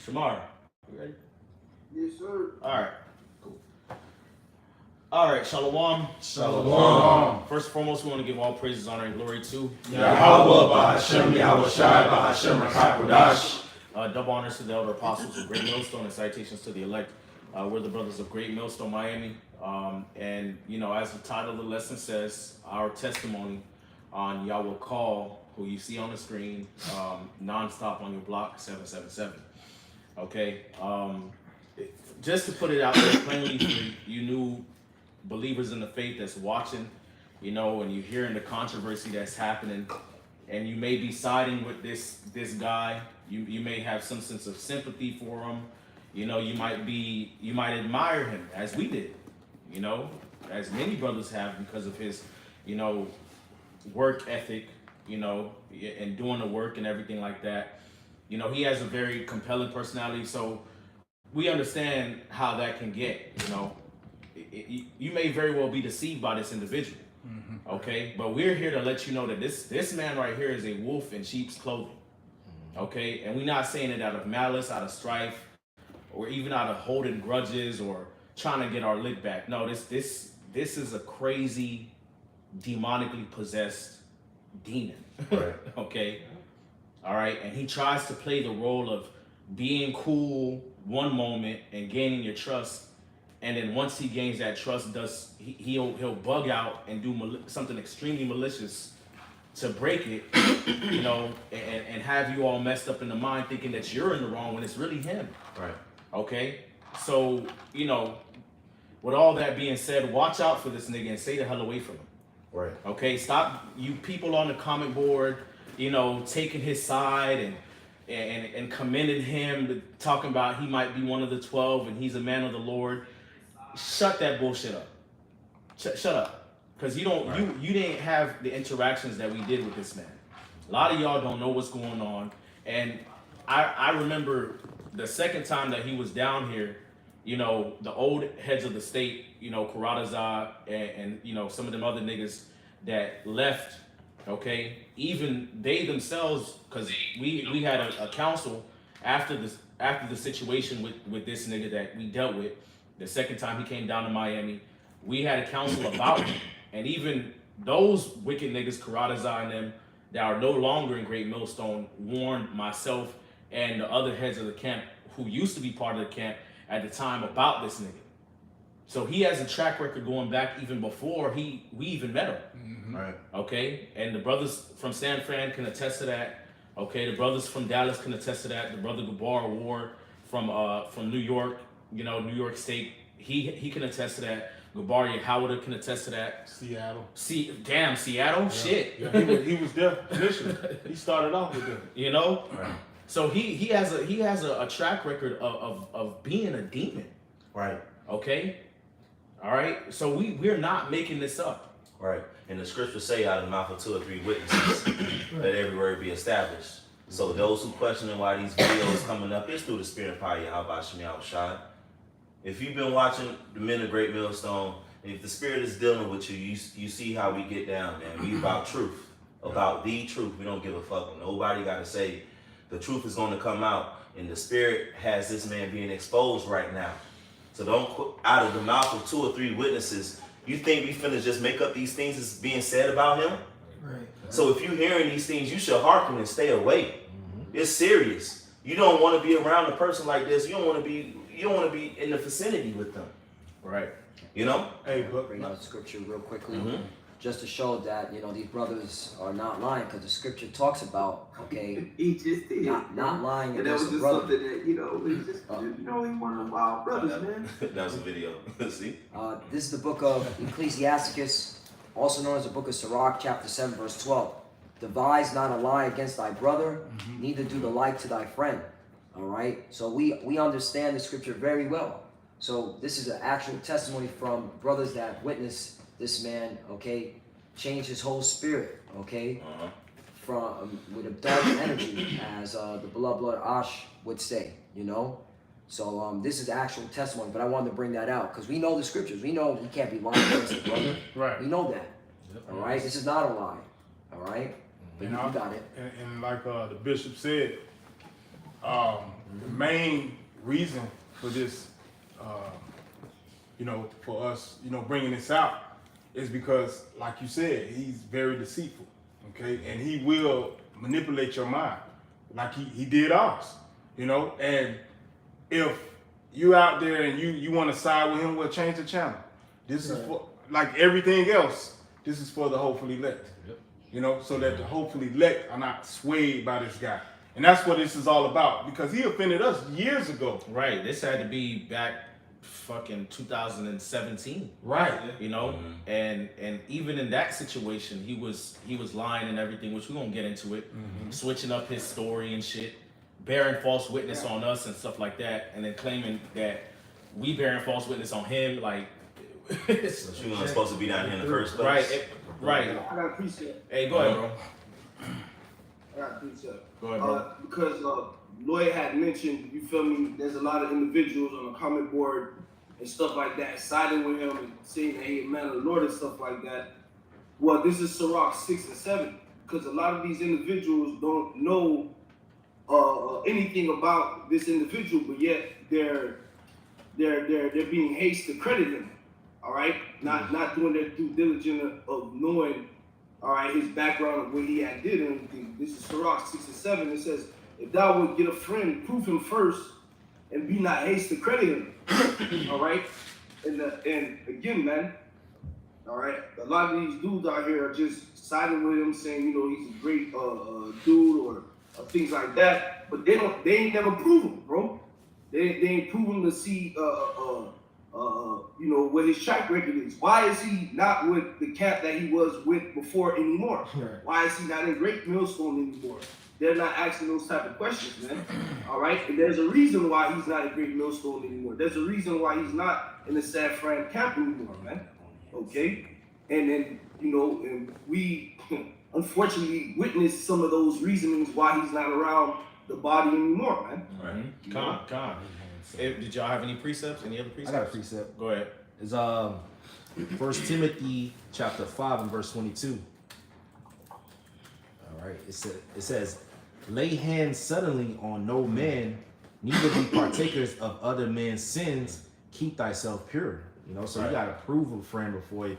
Shamar, you ready? Yes, sir. All right, cool. All right, Shalom. Shalom. First and foremost, we want to give all praises, honor, and glory to Yahweh, Bahashem, Yahushai, Bahashem, Rakakodash. Double honors to the elder apostles of Great Millstone and citations to the elect. We're the brothers of Great Millstone, Miami. And, you know, as the title of the lesson says, our testimony on Yawakal, who you see on the screen, Nonstop on Your Block, 777. Okay? Just to put it out there plainly for you new believers in the faith that's watching, you know, and you're hearing the controversy that's happening, and you may be siding with this guy. You may have some sense of sympathy for him. You know, you might admire him as we did, you know, as many brothers have because of his, you know, work ethic, you know, and doing the work and everything like that. You know, he has a very compelling personality, so we understand how that can get, you know. You may very well be deceived by this individual, okay? But we're here to let you know that this man right here is a wolf in sheep's clothing, okay? And we're not saying it out of malice, out of strife, or even out of holding grudges or trying to get our lick back. No, this is a crazy, demonically possessed demon, Right. okay? All right, and he tries to play the role of being cool one moment and gaining your trust. And then once he gains that trust, he'll bug out and do something extremely malicious to break it, you know, and have you all messed up in the mind thinking that you're in the wrong when it's really him. Right. Okay? So, you know, with all that being said, watch out for this nigga and stay the hell away from him. Right. Okay? Stop you people on the comment board, you know, taking his side and commending him, talking about he might be one of the 12 and he's a man of the Lord. Shut that bullshit up. Shut up. Because you didn't have the interactions that we did with this man. A lot of y'all don't know what's going on. And I remember the second time that he was down here, you know, the old heads of the state, you know, Karatazar and you know, some of them other niggas that left, okay, even they themselves, because we had a council after the situation with this nigga that we dealt with. The second time he came down to Miami, we had a council about him. And even those wicked niggas, Karatazar and them, that are no longer in Great Millstone, warned myself and the other heads of the camp who used to be part of the camp at the time about this nigga. So he has a track record going back even before we even met him. Mm-hmm. Right. Okay? And the brothers from San Fran can attest to that. Okay? The brothers from Dallas can attest to that. The brother Gabar Ward from New York, you know, New York State, he can attest to that. Gabaria Howard can attest to that. Seattle. Seattle? Yeah. Shit. Yeah, he was there initially. He started off with them. You know? Right. So he has a track record of being a demon. Right. Okay? All right? So we're not making this up. Right. And the scriptures say out of the mouth of 2 or 3 witnesses, let every word be established. So those who questioning why these videos coming up, it's through the spirit of power, Yahweh Shem Yahushai. If you've been watching the Men of Great Millstone, and if the spirit is dealing with you, you see how we get down, man. We about truth, about the truth. We don't give a fuck. Nobody got to say the truth is going to come out, and the spirit has this man being exposed right now. So don't, out of the mouth of 2 or 3 witnesses, you think we finna just make up these things that's being said about him? Right. So if you're hearing these things, you should hearken and stay away. It's serious. You don't want to be around a person like this. You don't want to be in the vicinity with them. Right. You know? Hey, but Bring out scripture real quickly, Mhm. just to show that, you know, these brothers are not lying, because the scripture talks about, okay, He just did. not lying And that was against a just brother. something that, you know, he just, you know, he one of our brothers, man. That was a video. See? This is the book of Ecclesiasticus, also known as the book of Sirach, chapter 7, verse 12. Devise not a lie against thy brother, neither do the like to thy friend. All right? So we understand the scripture very well. So this is an actual testimony from brothers that witnessed this man, okay, change his whole spirit, okay, from with a dark energy, as the beloved Ash would say, you know. So this is actual testimony, but I wanted to bring that out because we know the scriptures. We know he can't be lying against his brother. right. We know that. All right, this is not a lie. All right, but you got it. And like the bishop said, the main reason for this, for us, bringing this out is because, like you said, he's very deceitful, okay? And he will manipulate your mind like he did ours, And if you out there and you want to side with him, well, change the channel. This is for, like everything else, this is for the hopeful elect, so that the hopeful elect are not swayed by this guy. And that's what this is all about, because he offended us years ago. Right. This had to be back fucking 2017. Right. And even in that situation, he was lying and everything, which we're gonna get into it, switching up his story and shit, bearing false witness on us and stuff like that, and then claiming that we bearing false witness on him, like So you weren't supposed to be down here in the first place. Right. I got a precept. Hey, go ahead, bro. I got a precept. Go ahead, bro. Because Lloyd had mentioned, you feel me, there's a lot of individuals on the comment board and stuff like that, siding with him and saying, hey, man of the Lord and stuff like that. Well, this is Sirach 6 and 7, because a lot of these individuals don't know anything about this individual, but yet they're being hasty to credit him. All right, not doing their due diligence of knowing, all right, his background of what he had did and everything. This is Sirach 6 and 7. It says, if thou would get a friend, prove him first, and be not hasty to credit him. All right, and again, man, all right, a lot of these dudes out here are just siding with him, saying, he's a great dude or things like that, but they ain't never prove him, bro. They ain't proven to see what his track record is. Why is he not with the camp that he was with before anymore? Why is he not in Great Millstone anymore? They're not asking those type of questions, man. All right, and there's a reason why he's not in Great Millstone anymore. There's a reason why he's not in the Safran camp anymore, man. Okay, and then and we unfortunately witnessed some of those reasonings why he's not around the body anymore, man. Right. Con. Did y'all have any precepts? Any other precepts? I got a precept. Go ahead. It's 1 Timothy chapter 5 and verse 22. All right. It says, lay hands suddenly on no man, neither be partakers of other men's sins. Keep thyself pure. So you gotta prove a friend before you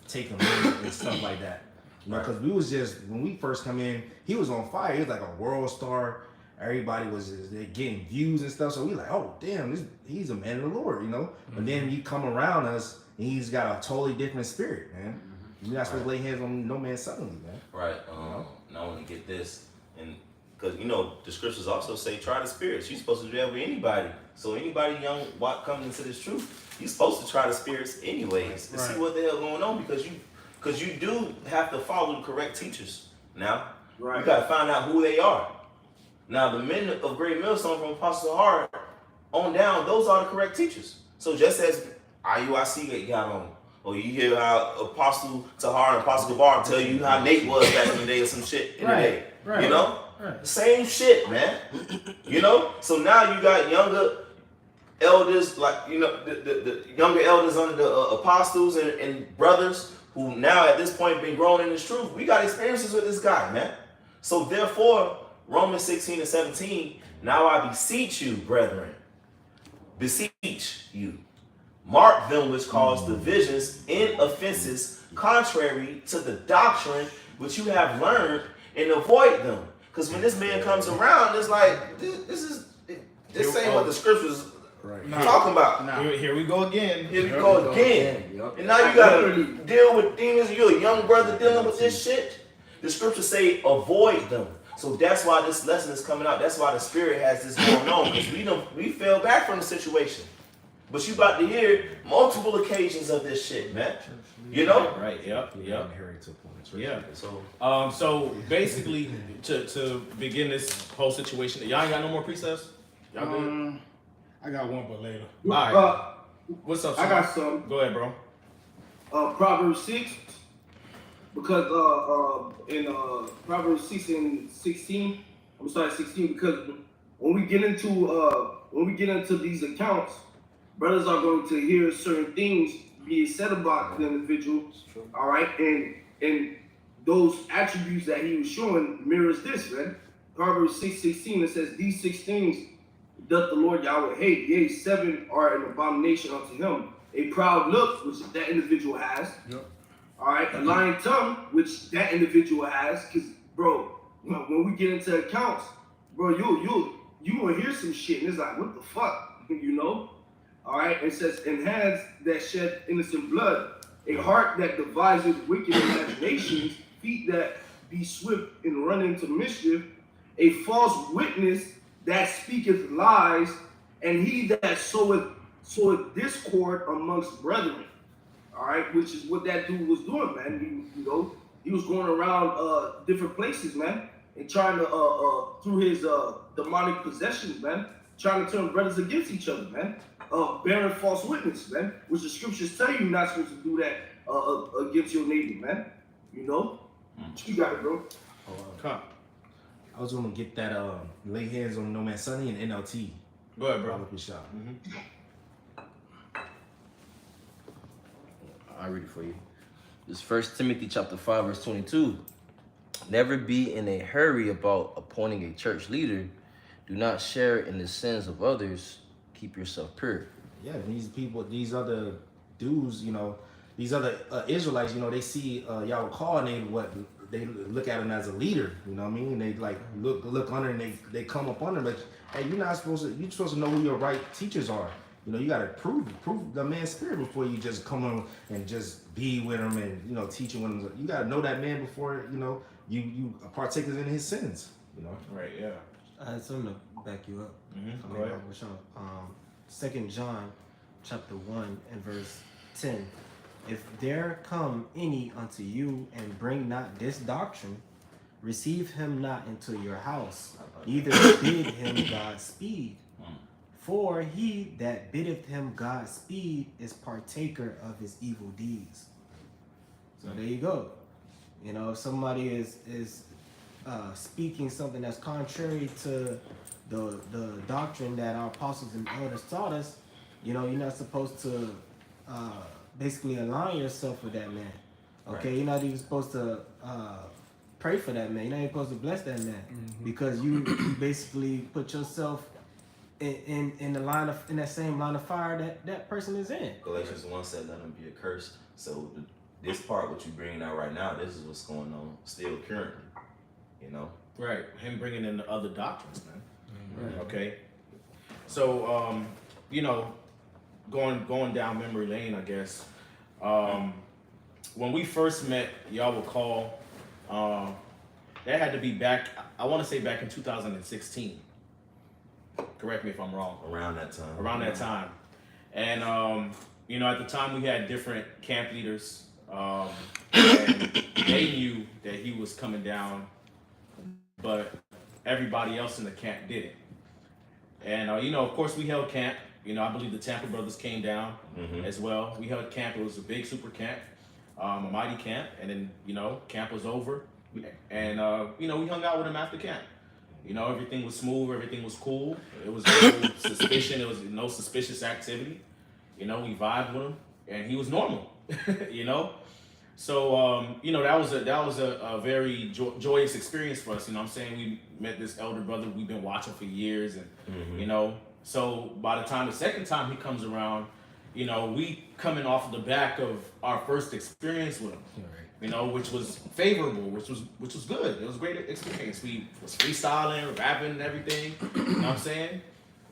take him in and stuff like that. Because we was just, when we first come in, he was on fire. He was like a world star. Everybody was just getting views and stuff. So we like, oh damn, he's a man of the Lord, But then you come around us and he's got a totally different spirit, man. You're not supposed to lay hands on no man suddenly, man. Right. Now I want to get this, and because the scriptures also say, try the spirits. You're supposed to do that with anybody. So anybody young coming into this truth, you're supposed to try the spirits anyways to see what the hell going on, because you do have to follow the correct teachers. Now you got to find out who they are. Now, the men of Great Millstone from Apostle Hart on down, those are the correct teachers. So just as IUIC got on, or you hear how Apostle Tahar and Apostle Gabar tell you how Nate was back in the day or some shit in the day. Right. Same shit, man. So now you got younger elders, like, the younger elders under the apostles and brothers who now at this point been grown in this truth. We got experiences with this guy, man. So therefore, Romans 16 and 17, now I beseech you, brethren, beseech you, mark them which cause divisions in offenses contrary to the doctrine which you have learned, and avoid them. Because when this man comes around, it's like, this ain't what the scriptures talking about. Here we go again. Here we go again. And now you gotta deal with demons. You're a young brother dealing with this shit. The scriptures say avoid them. So that's why this lesson is coming out. That's why the Spirit has this going on, because we fell back from the situation. But you about to hear multiple occasions of this shit, man. Right. Yep. Yeah. So basically, to begin this whole situation, y'all ain't got no more precepts? Y'all good? I got one, but later. All right. What's up, son? I got some. Go ahead, bro. Proverbs 6, because in Proverbs 6 and 16, I'm sorry, 16, because when we get into these accounts, brothers are going to hear certain things being said about the individual, all right, and those attributes that he was showing mirrors this, man. Proverbs 6:16, it says, these 6 things doth the Lord Yahweh hate. Yea, 7 are an abomination unto him. A proud look, which that individual has. Yep. All right, a lying tongue, which that individual has. Because, bro, when we get into accounts, bro, you will hear some shit, and it's like, what the fuck, you know? All right, it says, and hands that shed innocent blood, a heart that deviseth wicked imaginations, feet that be swift in running to mischief, a false witness that speaketh lies, and he that soweth discord amongst brethren. All right, which is what that dude was doing, man. He was going around different places, man, and trying to through his demonic possessions, man, trying to turn brothers against each other, man. Bearing false witness, man, which the scriptures tell you not supposed to do that against your neighbor, man. You know, you got it, bro. Come. I was gonna get that lay hands on No Man Sunny and NLT. Go ahead, bro. Probably shot. I'll read it for you. This 1 Timothy chapter 5, verse 22. Never be in a hurry about appointing a church leader. Do not share in the sins of others. Keep yourself pure. Yeah, these people, these other dudes, these other Israelites, they see Yawakal and they look at him as a leader. You know what I mean? They like look under and they come up under him. But hey, you're supposed to know who your right teachers are. You gotta prove the man's spirit before you just come on and just be with him and teach him. You gotta know that man before you partake in his sins. Right. Yeah. I had something to back you up. Go ahead. 2 John chapter 1 and verse 10. If there come any unto you and bring not this doctrine, receive him not into your house, neither bid him Godspeed. For he that biddeth him Godspeed is partaker of his evil deeds. So there you go. If somebody is speaking something that's contrary to the doctrine that our apostles and elders taught us, you're not supposed to basically align yourself with that man. Okay, right. You're not even supposed to pray for that man. You're not even supposed to bless that man because you basically put yourself in that same line of fire that person is in. Galatians 1 said, "Let him be accursed." So this part, what you bringing out right now, this is what's going on still currently. Right. Him bringing in the other doctrines, man. Right. Okay. So, going down memory lane, I guess. When we first met Yawakal, that had to be back. I want to say back in 2016. Correct me if I'm wrong. Around that time. Around that time, and at the time we had different camp leaders, and they knew that he was coming down, but everybody else in the camp didn't. And of course, we held camp. I believe the Tampa brothers came down as well. We held camp. It was a big super camp, a mighty camp. And then camp was over, and we hung out with him after camp. Everything was smooth. Everything was cool. It was no suspicion. It was no suspicious activity. We vibed with him, and he was normal. So that was a very joyous experience for us. I'm saying? We met this elder brother we've been watching for years, and so by the time the second time he comes around, we coming off of the back of our first experience with him. Which was favorable, which was good. It was a great experience. We was freestyling, rapping, and everything. You know what I'm saying?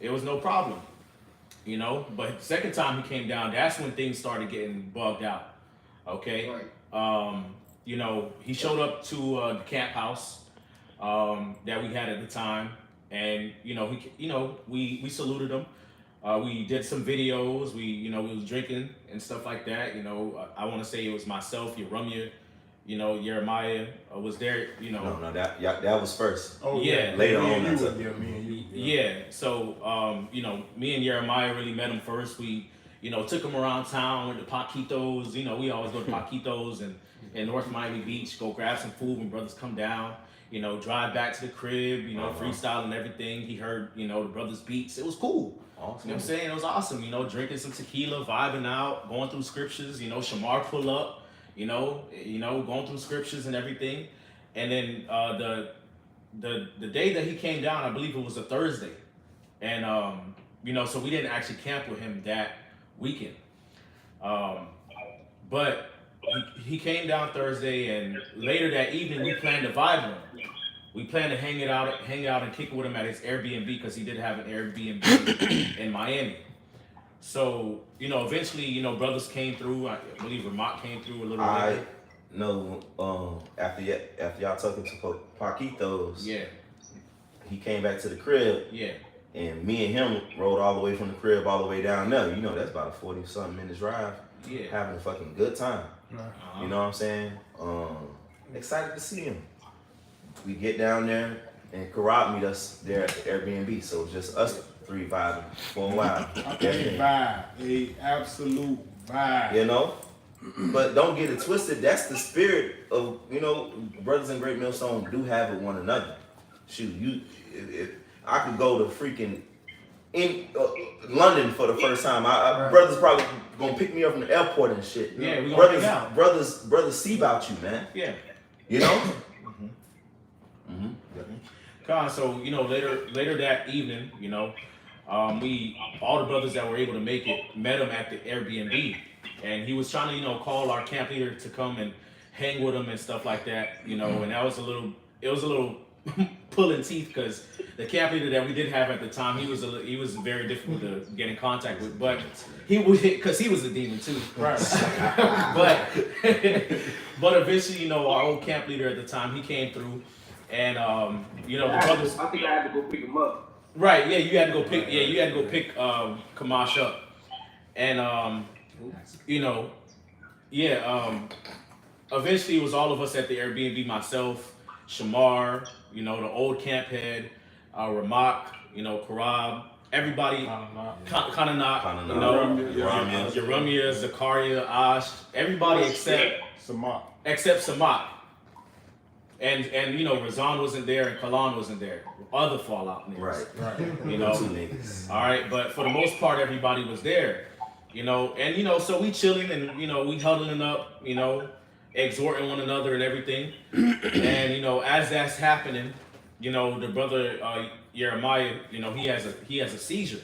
It was no problem. But second time he came down, that's when things started getting bugged out. Okay. Right. He showed up to the camp house that we had at the time, and we saluted him. We did some videos. We was drinking and stuff like that. I want to say it was myself, Yerumia, Jeremiah was there. No, that was first. Oh yeah. Later on, me and you. Yeah. So me and Jeremiah really met him first. We took him around town, went to Paquitos. We always go to Paquitos and in North Miami Beach, go grab some food when brothers come down. Drive back to the crib. Freestyle and everything. He heard the brothers' beats. It was cool. Awesome. You know what I'm saying? It was awesome, drinking some tequila, vibing out, going through scriptures, Shamar pull up, going through scriptures and everything. And then the day that he came down, I believe it was a Thursday. And you know, so we didn't actually camp with him that weekend. But he came down Thursday, and later that evening we planned to vibe with him. We planned to hang out and kick it with him at his Airbnb, because he did have an Airbnb in Miami. So, you know, eventually, you know, brothers came through. I believe Vermont came through a little later. No, after y'all talking to Paquitos, Yeah, he came back to the crib, yeah, and me and him rode all the way from the crib all the way down there. You know, that's about a 40-something minutes drive. yeah. Having a fucking good time. Uh-huh. You know what I'm saying? Excited to see him. We get down there, and Karab meet us there at the Airbnb. So it's just us three vibing for a while. A absolute vibe. You know? But don't get it twisted. That's the spirit of, you know, brothers in Great Millstone do have with one another. Shoot, if I could go to freaking in London for the first time, brothers probably gonna pick me up from the airport and shit. Yeah, we gonna hang out. Brothers see about you, man. Yeah. You know? So, you know, later that evening, you know, all the brothers that were able to make it met him at the Airbnb, and he was trying to, you know, call our camp leader to come and hang with him and stuff like that, you know, and that was a little pulling teeth, because the camp leader that we did have at the time, he was very difficult to get in contact with, but he was, because he was a demon too. Right. but eventually, you know, our old camp leader at the time, he came through, and you know, the brothers. I think I had to go pick him up. Right. Yeah, you had to go pick. Yeah, you had to go pick Kamash up, and you know, yeah. Eventually, it was all of us at the Airbnb. Myself, Shamar, you know, the old camp head, Ramak, you know, Karab, everybody, Kananak, you know, Jeremiah, Zakaria, Ash, everybody except Samat. And you know, Razan wasn't there and Kalan wasn't there. Other Fallout niggas. Right. You know. Two niggas. All right, but for the most part, everybody was there. You know, and you know, so we chilling and you know, we huddling up, you know, exhorting one another and everything. And you know, as that's happening, you know, the brother Jeremiah, you know, he has a seizure.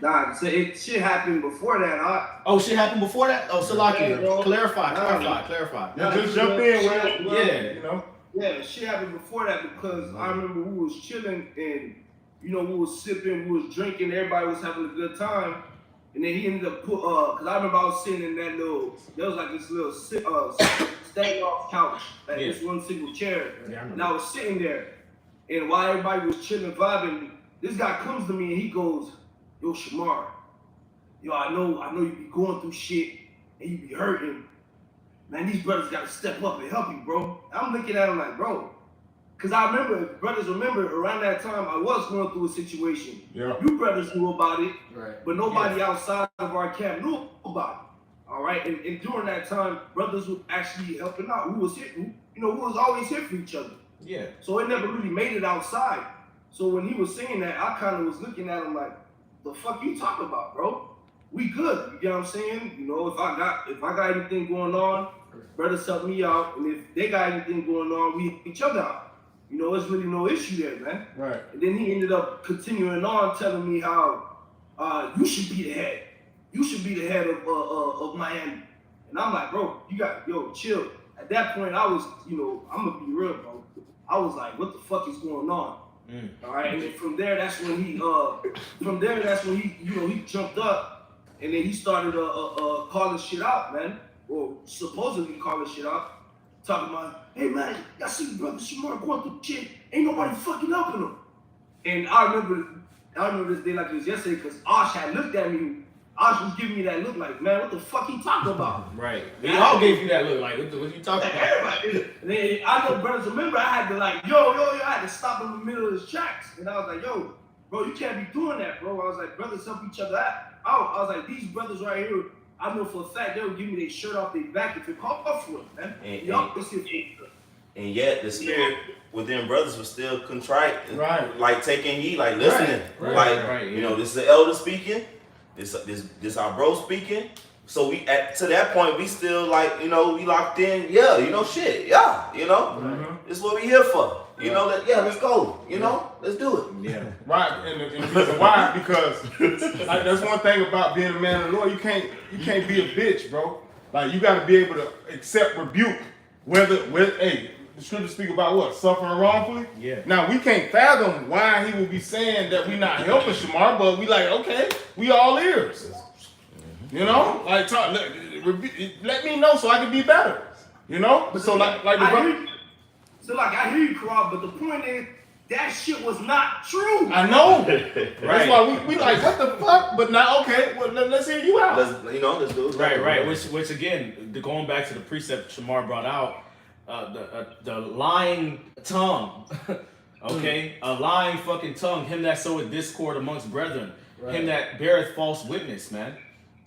Nah, so shit happened before that. Oh, shit happened before that? Oh, Salaki, Yeah, clarify. Yeah, just jump in, Yeah. you know. Yeah, shit happened before that, because I remember we was chilling and, you know, we was sipping, we was drinking, everybody was having a good time. And then he ended up cause I remember I was sitting in that there was like this little standing off couch, like this one single chair. Yeah, and I was sitting there, and while everybody was chilling, vibing, this guy comes to me and he goes, "Yo, Shamar, yo, I know you be going through shit and you be hurting. Man, these brothers gotta step up and help you, bro." I'm looking at him like, bro, because I remember, around that time, I was going through a situation. Yeah. You brothers knew about it, Right. but nobody outside of our camp knew about it. All right, and during that time, brothers were actually helping out. Who was always here for each other. Yeah. So it never really made it outside. So when he was saying that, I kind of was looking at him like, the fuck you talking about, bro? We good. You get what I'm saying? You know, if I got anything going on, brothers help me out, and if they got anything going on, we help each other out. You know, there's really no issue there, man. Right. And then he ended up continuing on telling me how you should be the head. You should be the head of Miami. And I'm like, bro, chill. At that point, I was, you know, I'm gonna be real, bro. I was like, what the fuck is going on? All right, and then from there, that's when he, you know, he jumped up, and then he started calling shit out, man, or supposedly calling shit out, talking about, hey man, y'all see brother Shamar going through shit, ain't nobody fucking helping him. And I remember this day like it was yesterday, because Ash had looked at me. Ash was giving me that look like, man, what the fuck he talking about? Right. We all gave you that look like, what you talking about? Everybody. And then I know brothers remember I had to like, yo, I had to stop in the middle of his tracks. And I was like, yo, bro, you can't be doing that, bro. I was like, brothers help each other out. I was like, these brothers right here, I know for a fact they'll give me their shirt off their back if it called for it, man. And yet the spirit within brothers was still contrite, Right. like taking heed, like listening, Right. You know, this is the elder speaking, this our bro speaking. So we to that point we still like, you know, we locked in. Yeah, you know, shit. Yeah, you know, this is what we here for. You know, let's go. You know, let's do it. Yeah. Right, and the reason why, because like that's one thing about being a man of the Lord. You can't be a bitch, bro. Like you got to be able to accept rebuke, hey, the scriptures speak about what, suffering wrongfully. Yeah. Now we can't fathom why he would be saying that we not helping Shamar, but we like, okay, we all ears. You know, like let me know so I can be better. You know, but so like the brother. So like I hear you, Karab, but the point is that shit was not true. I know. Right. That's why we like, what the fuck? But now, okay, well, let's hear you out. Let's do it. Right. Which again, going back to the precept Shamar brought out, the lying tongue. Okay, a lying fucking tongue. Him that soweth discord amongst brethren. Right. Him that beareth false witness, man.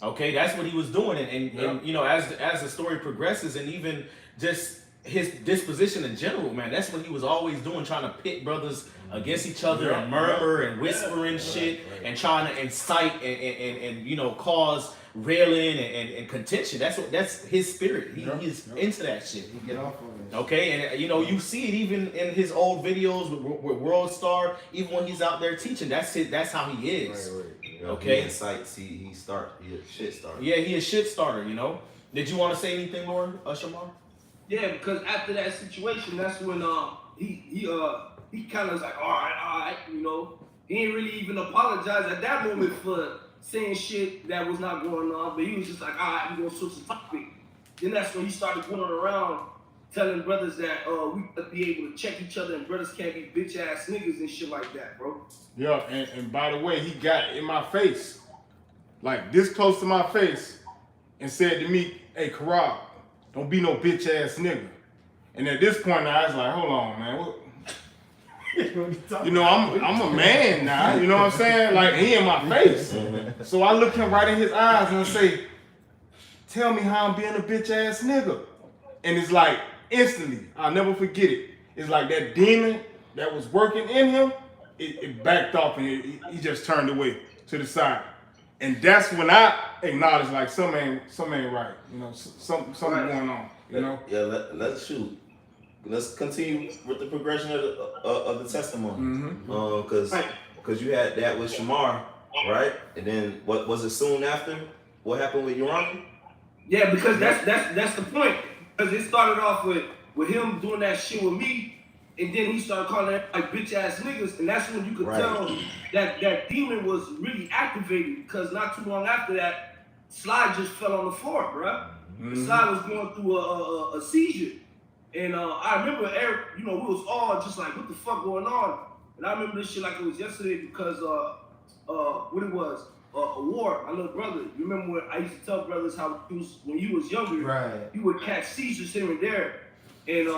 Okay, that's what he was doing, and you know, as the story progresses, and even just his disposition in general, man, that's what he was always doing, trying to pit brothers against each other and murmur and whispering shit and trying to incite and you know, cause railing and contention. That's his spirit. He's into that shit. Get off on it. Okay, and you know, you see it even in his old videos with World Star, even when he's out there teaching. That's how he is. Right. Okay. He incites. He a shit starter. Yeah, he a shit starter. You know. Did you want to say anything more, Shamar? Yeah, because after that situation, that's when he kind of was like, all right, you know, he didn't really even apologize at that moment for saying shit that was not going on, but he was just like, all right, we're gonna switch the topic. Then that's when he started going around telling brothers that we gotta be able to check each other and brothers can't be bitch ass niggas and shit like that, bro. Yeah, and by the way, he got in my face, like this close to my face, and said to me, hey, Karab, don't be no bitch ass nigga. And at this point, I was like, hold on, man. What? You know, I'm a man now. You know what I'm saying? Like, he in my face. So I look him right in his eyes and I say, tell me how I'm being a bitch ass nigga. And it's like, instantly, I'll never forget it. It's like that demon that was working in him, it backed off and he just turned away to the side. And that's when I acknowledge, like, something ain't right. You know, something going on. You know. Yeah. Let's shoot. Let's continue with the progression of the testimony. Because you had that with Shamar, right? And then what was it soon after? What happened with Yorami? Yeah, because that's the point. Because it started off with him doing that shit with me. And then he started calling them like bitch ass niggas, and that's when you could tell that demon was really activated. Because not too long after that, Sly just fell on the floor, bruh. Mm-hmm. Sly was going through a seizure, and I remember Eric. You know, we was all just like, what the fuck going on? And I remember this shit like it was yesterday because what it was, a war. My little brother. You remember when I used to tell brothers how when you was younger, you would catch seizures here and there, and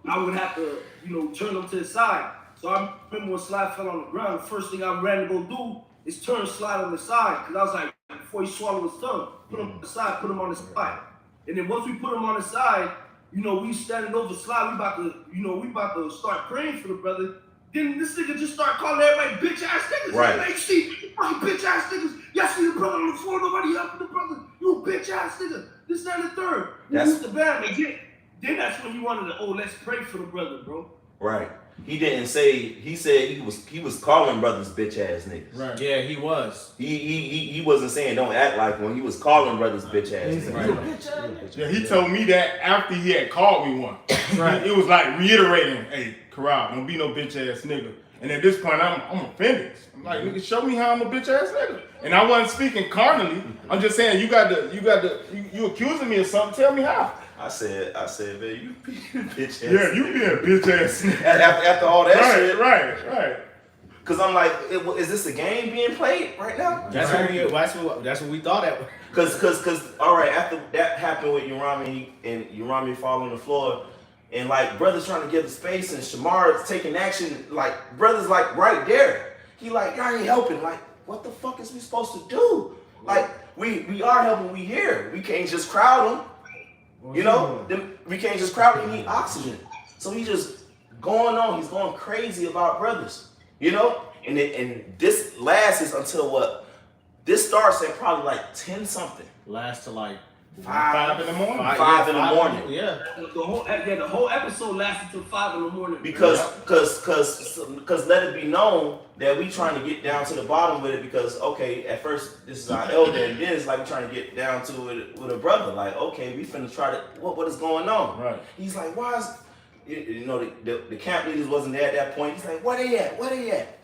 I would have to, you know, turn them to the side. So I remember when Slide fell on the ground, the first thing I ran to go do is turn Slide on the side. Because I was like, before he swallowed his tongue, put him on the side, put him on the side. And then once we put him on the side, you know, we standing over Slide, we about to start praying for the brother. Then this nigga just start calling everybody bitch ass niggas. Right. Like, see, fucking bitch ass niggas. Y'all see the brother on the floor, nobody helping the brother. You bitch ass nigga. This, that, and the third. You moved the band again. Then that's when you wanted to, let's pray for the brother, bro. Right. He didn't say. He said he was calling brothers bitch ass niggas. Right. Yeah, he was. He wasn't saying don't act like one. He was calling brothers bitch ass niggas. Right. Yeah, he told me that after he had called me one. Right. It was like reiterating, hey, Karab, don't be no bitch ass nigga. And at this point, I'm offended. I'm like, nigga, show me how I'm a bitch ass nigga. And I wasn't speaking carnally. I'm just saying, you accusing me of something. Tell me how. I said, man, you be a bitch ass. Yeah, you be a bitch ass nigga. After all that shit. Right. Cause I'm like, is this a game being played right now? That's what we thought at. Cause all right, after that happened with Yorami and Yorami fall on the floor, and like brothers trying to give the space and Shamar is taking action, like brothers like right there. He like, y'all ain't helping. Like, what the fuck is we supposed to do? Like, we are helping. We here. We can't just crowd them. You know, we can't just crowd him, he need oxygen. So he just going on, he's going crazy about brothers, you know? And this lasts until what? This starts at probably like 10 something. Lasts to like 5 in the morning. 5 in the morning. Yeah. The whole episode lasted till 5 in the morning. Because let it be known that we trying to get down to the bottom with it, because okay, at first this is our elder, and then it's like we trying to get down to it with a brother. Like, okay, we finna try to what is going on? Right. He's like, why is the camp leaders wasn't there at that point. He's like, where they at? Where they at?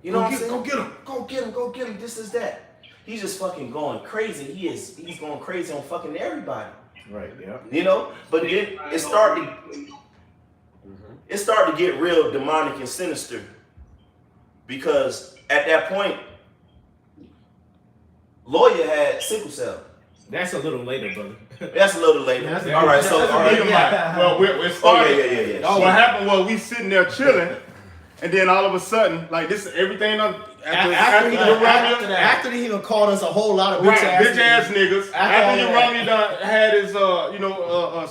You know what I'm saying? Go get them. Go get him, go get him, this is that. He's just fucking going crazy. He's going crazy on fucking everybody. Right, yeah. You know? But then it started to get real demonic and sinister. Because at that point, Lawyer had sickle cell. That's a little later, brother. That's a little later. All right, so all right. Well, we're starting. Yeah. What happened was we sitting there chilling, and then all of a sudden, like this, everything After he done called us a whole lot of bitch ass niggas. After all Romney done had his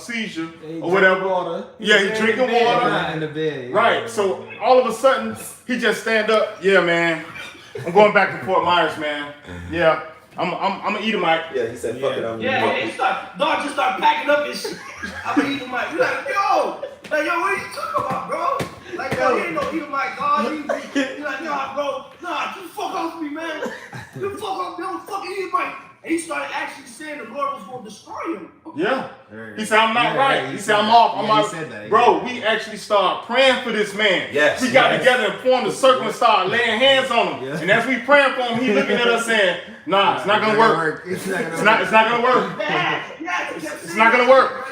seizure or whatever. Yeah, he drinking water. In the bed. Right. So all of a sudden, he just stand up. Yeah, man. I'm going back to Fort Myers, man. Yeah. I'm gonna eat a mic. Yeah, he said, fuck it, I'm Dog just started packing up his shit. I'm gonna eat a mic. You're like, yo, what are you talking about, bro? Like, yo, he ain't no eat a mic, dog. You're like, nah, bro, you fuck off me, man. You fuck off me, don't fucking eat a mic. And he started actually saying the Lord was gonna destroy him. Yeah. He said, I'm not right. He said, I'm off. He said that. Bro, we actually started praying for this man. Yes. We got together and formed a circle and started laying hands on him. Yeah. And as we praying for him, he looking at us saying, nah, it's not gonna work. It's not It's not gonna work. It's not gonna work.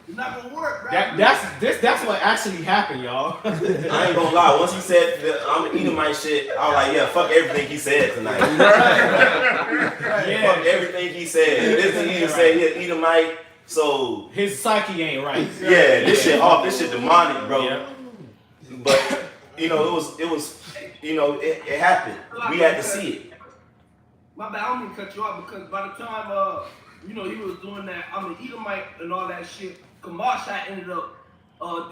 It's not gonna work, bro. That's what actually happened, y'all. I ain't gonna lie. Once he said I'm gonna eat my shit, I was like, yeah, fuck everything he said tonight. Yeah. Fuck everything he said. This he even said he'll eat a mic. So His psyche ain't right. yeah, this shit off. This shit demonic, bro. Yeah. But it was it happened. We had to see it. My bad, I don't mean to cut you off because by the time he was doing that, I'm gonna eat a mic and all that shit. Kamash had ended up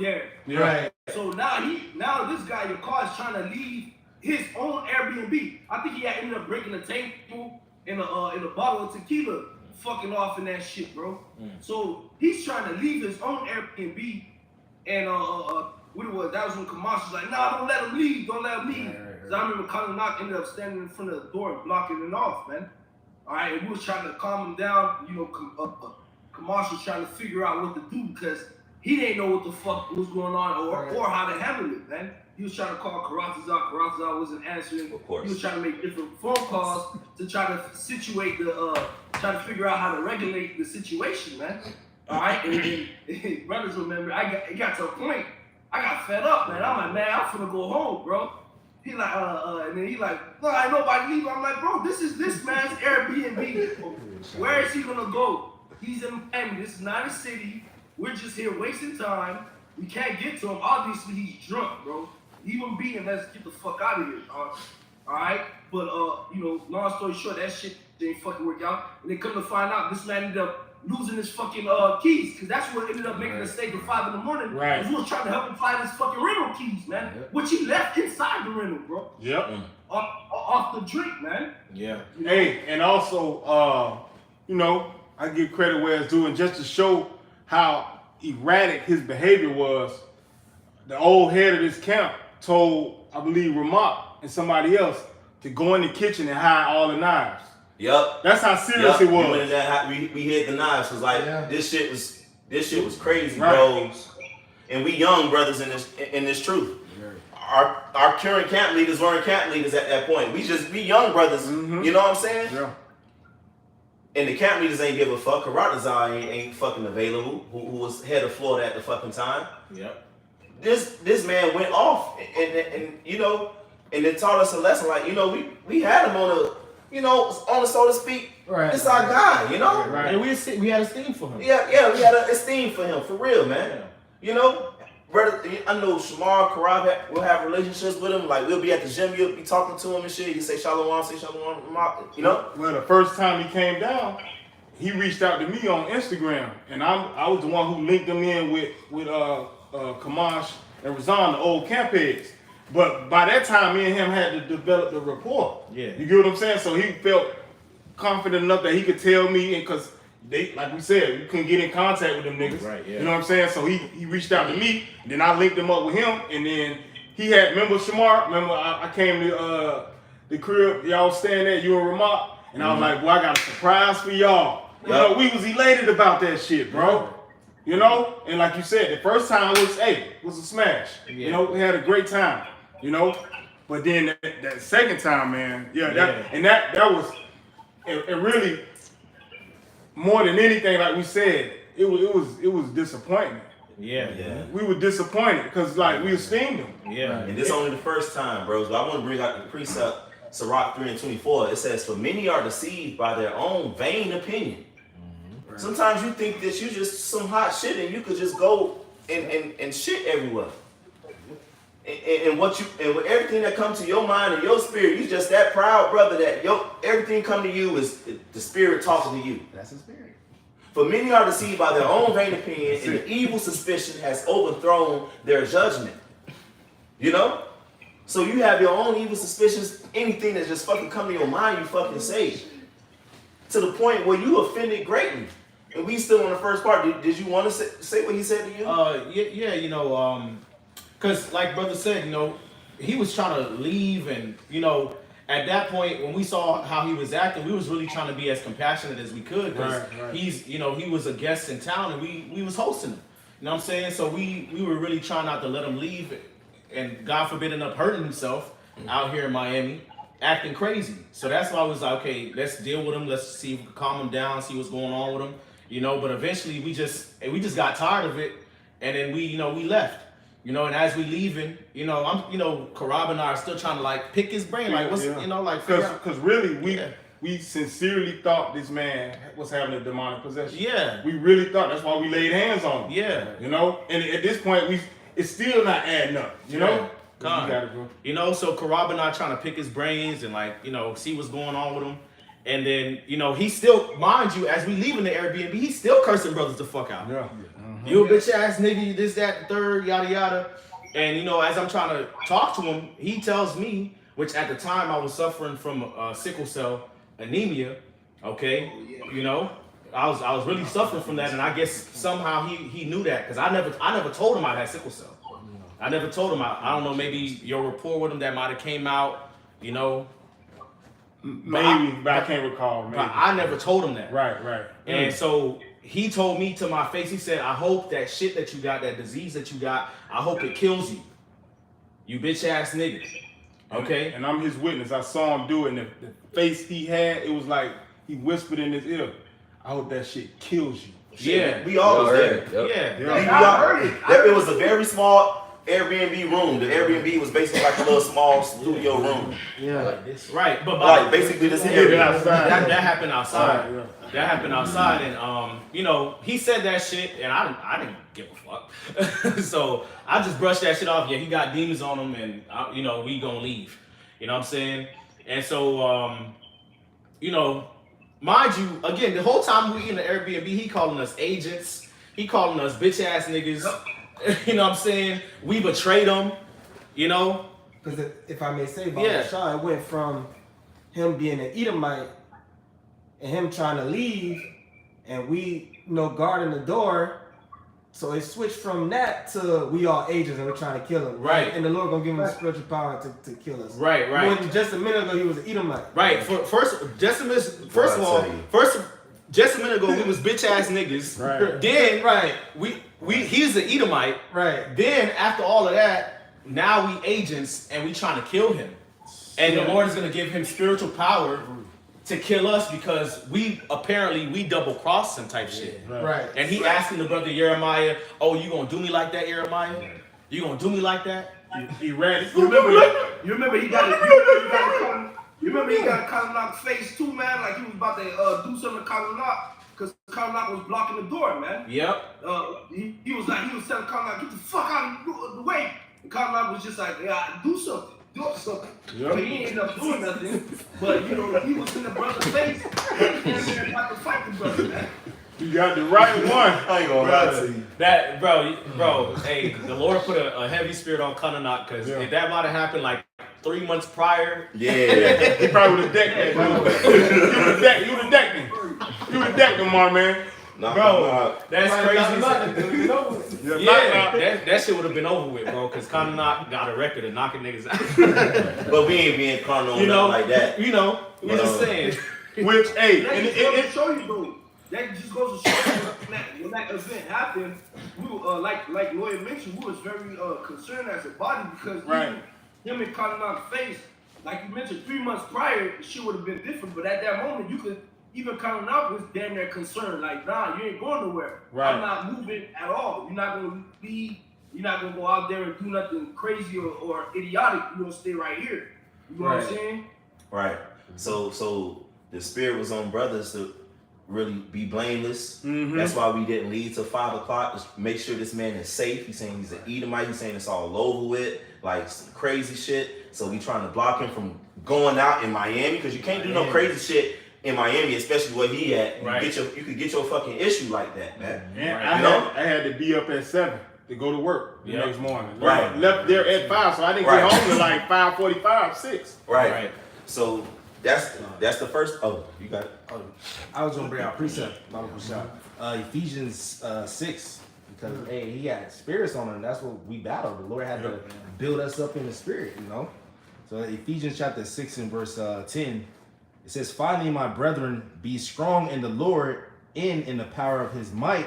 there. Right. So now this guy, Yawakal, is trying to leave his own Airbnb. I think he had ended up breaking the table in a bottle of tequila, fucking off in that shit, bro. So he's trying to leave his own Airbnb, and what it was, that was when Kamash was like, nah, don't let him leave, don't let him leave. Cause I remember Colin Knock ended up standing in front of the door and blocking it off, man. All right, and we was trying to calm him down, Kamash was trying to figure out what to do because he didn't know what the fuck was going on or how to handle it, man. He was trying to call Karatazar wasn't answering. Of course. He was trying to make different phone calls to try to situate try to figure out how to regulate the situation, man. All right, and then brothers remember, it got to a point, I got fed up, man. I'm like, man, I'm finna go home, bro. He like, and then he like, no, ain't nobody leave. I'm like, bro, this is this man's Airbnb. Where is he gonna go? He's in Miami. This is not a city. We're just here wasting time. We can't get to him. Obviously, he's drunk, bro. Even being, let's get the fuck out of here, dog. All right? But, long story short, that shit didn't fucking work out. And then come to find out, this man ended up losing his fucking keys. Because that's what ended up making a mistake at 5 in the morning. Right. We was trying to help him find his fucking rental keys, man. Which he left inside the rental, bro. Yep. Off the drink, man. Yeah. Hey, and also, I give credit where it's due, and just to show how erratic his behavior was, the old head of this camp told, I believe, Ramak and somebody else to go in the kitchen and hide all the knives. Yup. That's how serious it was. We went in there, we hid the knives. Cause like this shit was crazy, Right. bro. And we young brothers in this truth. Our current camp leaders weren't camp leaders at that point. We young brothers. You know what I'm saying? Yeah. And the camp leaders ain't give a fuck. Karatazar ain't fucking available, who was head of Florida at the fucking time. Yep. This man went off and it taught us a lesson. Like, we had him on a so to speak. Right. This our guy, Right. And we had esteem for him. Yeah, we had an esteem for him, for real, man. Brother, I know Shamar, Karab will have relationships with him. Like, we'll be at the gym, you'll be talking to him and shit. You say shalom, Well, the first time he came down, he reached out to me on Instagram, and I was the one who linked him in with Kamash and Razan, the old camp heads. But by that time, me and him had to develop the rapport. Yeah. You get what I'm saying? So he felt confident enough that he could tell me, and because they, like we said, we couldn't get in contact with them niggas. Right, yeah. You know what I'm saying? So he reached out to me, and then I linked him up with him, and then he had, remember Shamar? Remember I came to the crib, y'all was staying there, you and Ramak, and I was like, boy, I got a surprise for y'all. You know, we was elated about that shit, bro. You know? And like you said, the first time was a smash. Yeah. You know, we had a great time, you know? But then that second time, man, that was, it really, more than anything, like we said, it was disappointment. Yeah. We were disappointed because like we esteemed him. Yeah. And this only the first time, bros. But I want to bring out the precept, Sirach 3:24. It says, "For many are deceived by their own vain opinion." Sometimes you think that you just some hot shit and you could just go and shit everywhere. And with everything that comes to your mind and your spirit, you just that proud, brother, that everything come to you is the spirit talking to you. That's his spirit. For many are deceived by their own vain opinion, and the evil suspicion has overthrown their judgment. You know? So you have your own evil suspicions, anything that just fucking come to your mind, you fucking say. To the point where you offended greatly. And we still on the first part. Did you want to say what he said to you? Yeah, you know, because like brother said, you know, he was trying to leave, and you know, at that point when we saw how he was acting, we was really trying to be as compassionate as we could, because he's, you know, he was a guest in town and we was hosting him. You know what I'm saying? So we were really trying not to let him leave, and God forbid end up hurting himself out here in Miami, acting crazy. So that's why I was like, okay, let's deal with him. Let's see if we can calm him down, see what's going on with him. You know, but eventually we just got tired of it, and then we left. You know, and as we leaving, you know, Karab and I are still trying to like pick his brain, like what's, you know, like because really we sincerely thought this man was having a demonic possession. Yeah. We really thought, that's why we laid hands on him. Yeah. You know, and at this point it's still not adding up. You know. God. You gotta go. You know, so Karab and I trying to pick his brains and like, you know, see what's going on with him. And then, you know, he still, mind you, as we leaving the Airbnb, he's still cursing brothers the fuck out. Yeah. You a bitch ass nigga, you this, that, the third, yada, yada. And, you know, as I'm trying to talk to him, he tells me, which at the time I was suffering from sickle cell anemia, okay? You know, I was really suffering from that, and I guess somehow he knew that, because I never told him I had sickle cell. I never told him. I don't know, maybe your rapport with him that might have came out, you know. But I can't recall. Maybe. But I never told him that. Right. And so he told me to my face, he said, I hope that shit that you got, that disease that you got, I hope it kills you. You bitch ass nigga. Okay? And I'm his witness. I saw him do it, and the face he had, it was like he whispered in his ear, I hope that shit kills you. Yeah. We all was there. It was a very small Airbnb room. The Airbnb was basically like a little small studio room. Yeah. Like this. Right. But Like basically this area. that happened outside. That happened outside, and you know, he said that shit, and I didn't give a fuck. So I just brushed that shit off. Yeah, he got demons on him, and you know, we gonna leave. You know what I'm saying? And so you know, mind you, again, the whole time we in the Airbnb, he calling us agents. He calling us bitch ass niggas. You know what I'm saying? We betrayed him. You know. Because if I may say, Sean, it went from him being an Edomite and him trying to leave, and we, you know, guarding the door. So it switched from that to we all agents and we're trying to kill him. Right. And the Lord gonna give him the spiritual power to kill us. Right. When just a minute ago he was an Edomite. Right. First of all, just a minute ago we was bitch ass niggas. Right. Then he's an Edomite. Right. Then after all of that, now we agents and we trying to kill him. And the Lord is gonna give him spiritual power to kill us because we double crossed him type shit. Right. And he asking the brother Jeremiah, oh, you gonna do me like that, Jeremiah? You gonna do me like that? He ran it. You remember he got a Kalanock face too, man. Like he was about to do something to Kalanock because Kalanock was blocking the door, man. Yep. He was telling Kalanock, get the fuck out of the way. And Kalanock was just like, yeah, do something. Yep. But he ended up doing nothing. But you know, he was in the brother's face. He was about to fight the brother, man. You got the right one. I ain't gonna lie to you. That bro, hey, the Lord put a heavy spirit on Kalanock, because if that might have happened like 3 months prior, Yeah. He probably would have decked that. You would have decked him. You the deck them, my man. Bro, that's crazy. Yeah, That shit would have been over with, bro, because Conor got a record of knocking niggas out. But we ain't being carnal You know, like that. You know, we're just saying. Which, hey, That and just goes to show you, though. That just goes to show you when that event happened. We were, like Lloyd mentioned, we was very concerned as a body because Right. him and Conor face, like you mentioned, 3 months prior, the shit would have been different. But at that moment, you could even Conor was damn near concerned. Like, nah, you ain't going nowhere. Right. I'm not moving at all. You're not gonna leave. You're not gonna go out there and do nothing crazy or idiotic. You're gonna stay right here. You know what I'm saying? Right. So the spirit was on brothers to really be blameless. Mm-hmm. That's why we didn't leave till 5 o'clock. Just make sure this man is safe. He's saying he's an Edomite. He's saying it's all over with, like some crazy shit. So we trying to block him from going out in Miami because you can't do no crazy shit in Miami, especially where he at. Right. You could get your fucking issue like that, man. And Right. I had to be up at 7 to go to work the Yep. next morning. Right. Left there at 5, so I didn't Right. get home till like 5:45, 6. Right. So that's the first. Oh, you got it. I was gonna bring out precept, Ephesians 6, because hey, he had spirits on him. That's what we battled. The Lord had to build us up in the spirit, you know. So Ephesians chapter 6 and verse 10, it says, "Finally, my brethren, be strong in the Lord, in the power of His might.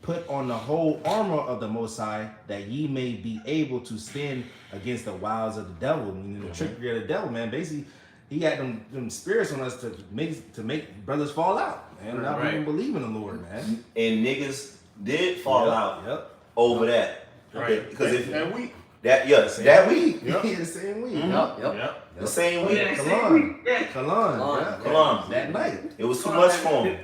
Put on the whole armor of the Most High, that ye may be able to stand against the wiles of the devil." Meaning the trickery of the devil, man. Basically, he had them spirits on us to make brothers fall out and not Right. even believe in the Lord, man. And niggas did fall out Yep. over that. Right. Because if And we, that that week, Yeah, the same week. Yep. the same Oh, week, yeah, Cologne. yeah. Cologne. Cologne. That night. it was too much for him.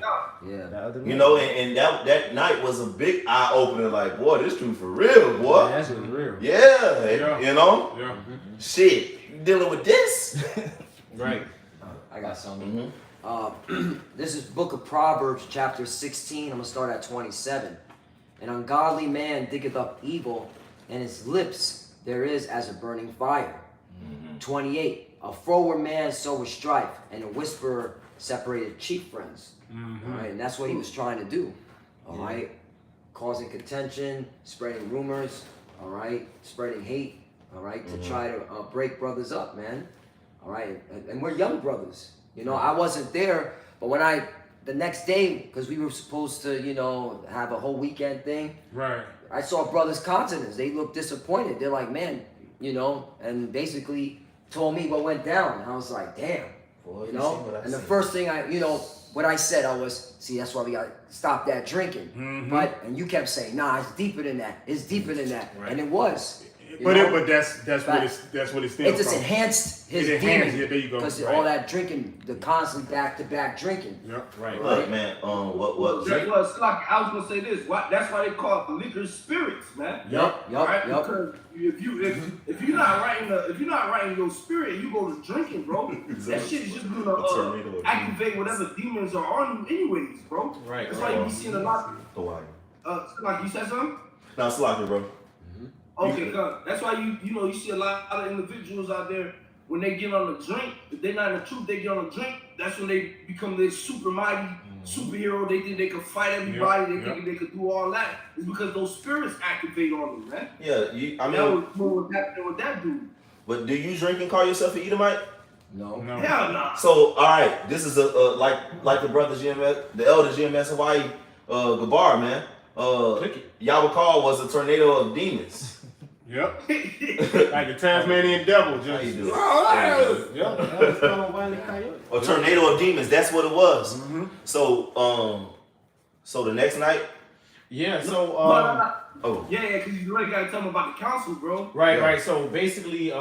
Yeah. That other You night. know, and that night was a big eye opener. Like, boy, this dude for real, boy. Yeah, that shit was real. Yeah, you know, yeah. shit, you dealing with this? Right. I got something. This is Book of Proverbs, chapter 16. I'm gonna start at 27. An ungodly man diggeth up evil, and his lips there is as a burning fire. 28. A froward man soweth strife, and a whisperer separated chief friends. All right, and that's what he was trying to do. All right, causing contention, spreading rumors. All right, spreading hate. All right, to try to break brothers up, man. All right, and we're young brothers. You know, I wasn't there, but when the next day, because we were supposed to, you know, have a whole weekend thing, Right. I saw brothers' countenance. They looked disappointed. They're like, man, you know, and basically told me what went down. And I was like, damn, Boy, you you know. seen what I And the seen. first thing what I said, I was, see, that's why we gotta stop that drinking. And you kept saying, nah, it's deeper than that. It's deeper than that, Right. and it was. you But know? but that's what it stems It just from. enhanced his It enhanced, demon yeah, there you go. because Right. all that drinking, the constant back-to-back drinking. Yep. Right. Look, man, what? That was like I was gonna say this. That's why they call it the liquor spirits, man. Yup. Right? Because if you're not writing your spirit, you go to drinking, bro. That shit is just gonna activate whatever demons are on you, anyways, bro. Right. That's why you be seeing a lot. Hawaii. Like you said something. No, it's locker, bro. Okay, good. That's why you see a lot of individuals out there when they get on the drink. If they're not in the truth, they get on the drink. That's when they become this super mighty superhero. They think they could fight everybody. They think they could do all that. It's because those spirits activate on them, man. Yeah, That was what happened with that dude. but do you drink and call yourself an Edomite? No. No. Hell nah. So, all right, this is like the brother GMS, the elder GMS Hawaii, Gabar, man. Yawakal was a tornado of demons. Yep. Like the Tasmanian devil. How you Just. do? Yep. A tornado of demons. That's what it was. So, so the next night. Yeah. So. Oh. Yeah, because you really gotta tell them about the council, bro. Right. So basically,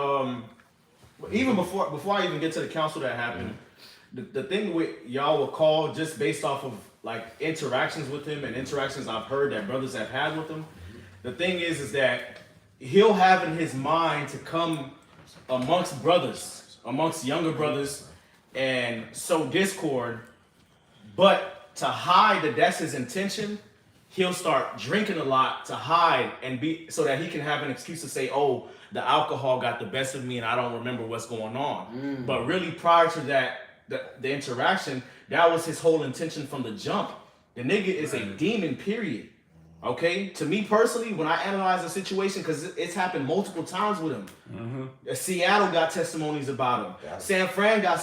even before I even get to the council that happened, the thing with Yawakal, just based off of like interactions with him and interactions I've heard that brothers have had with him, the thing is that he'll have in his mind to come amongst brothers, amongst younger brothers, and sow discord, but to hide that that's his intention, he'll start drinking a lot to hide and be so that he can have an excuse to say, oh, the alcohol got the best of me and I don't remember what's going on. But really prior to that, the interaction, that was his whole intention from the jump. The nigga is a demon, period. Okay, to me personally, when I analyze the situation, because it's happened multiple times with him. Seattle got testimonies about him. Yeah. San Fran got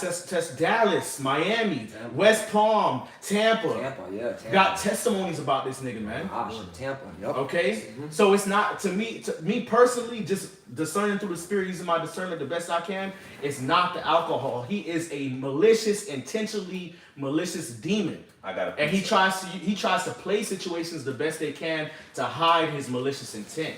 Dallas, Miami, West Palm, Tampa. Tampa. Got testimonies about this nigga, man. Gosh, Tampa. Yep. Okay, so it's not to me personally, just discerning through the spirit, using my discernment the best I can. It's not the alcohol. He is a malicious, intentionally malicious demon. I got And he tries to play situations the best they can to hide his malicious intent.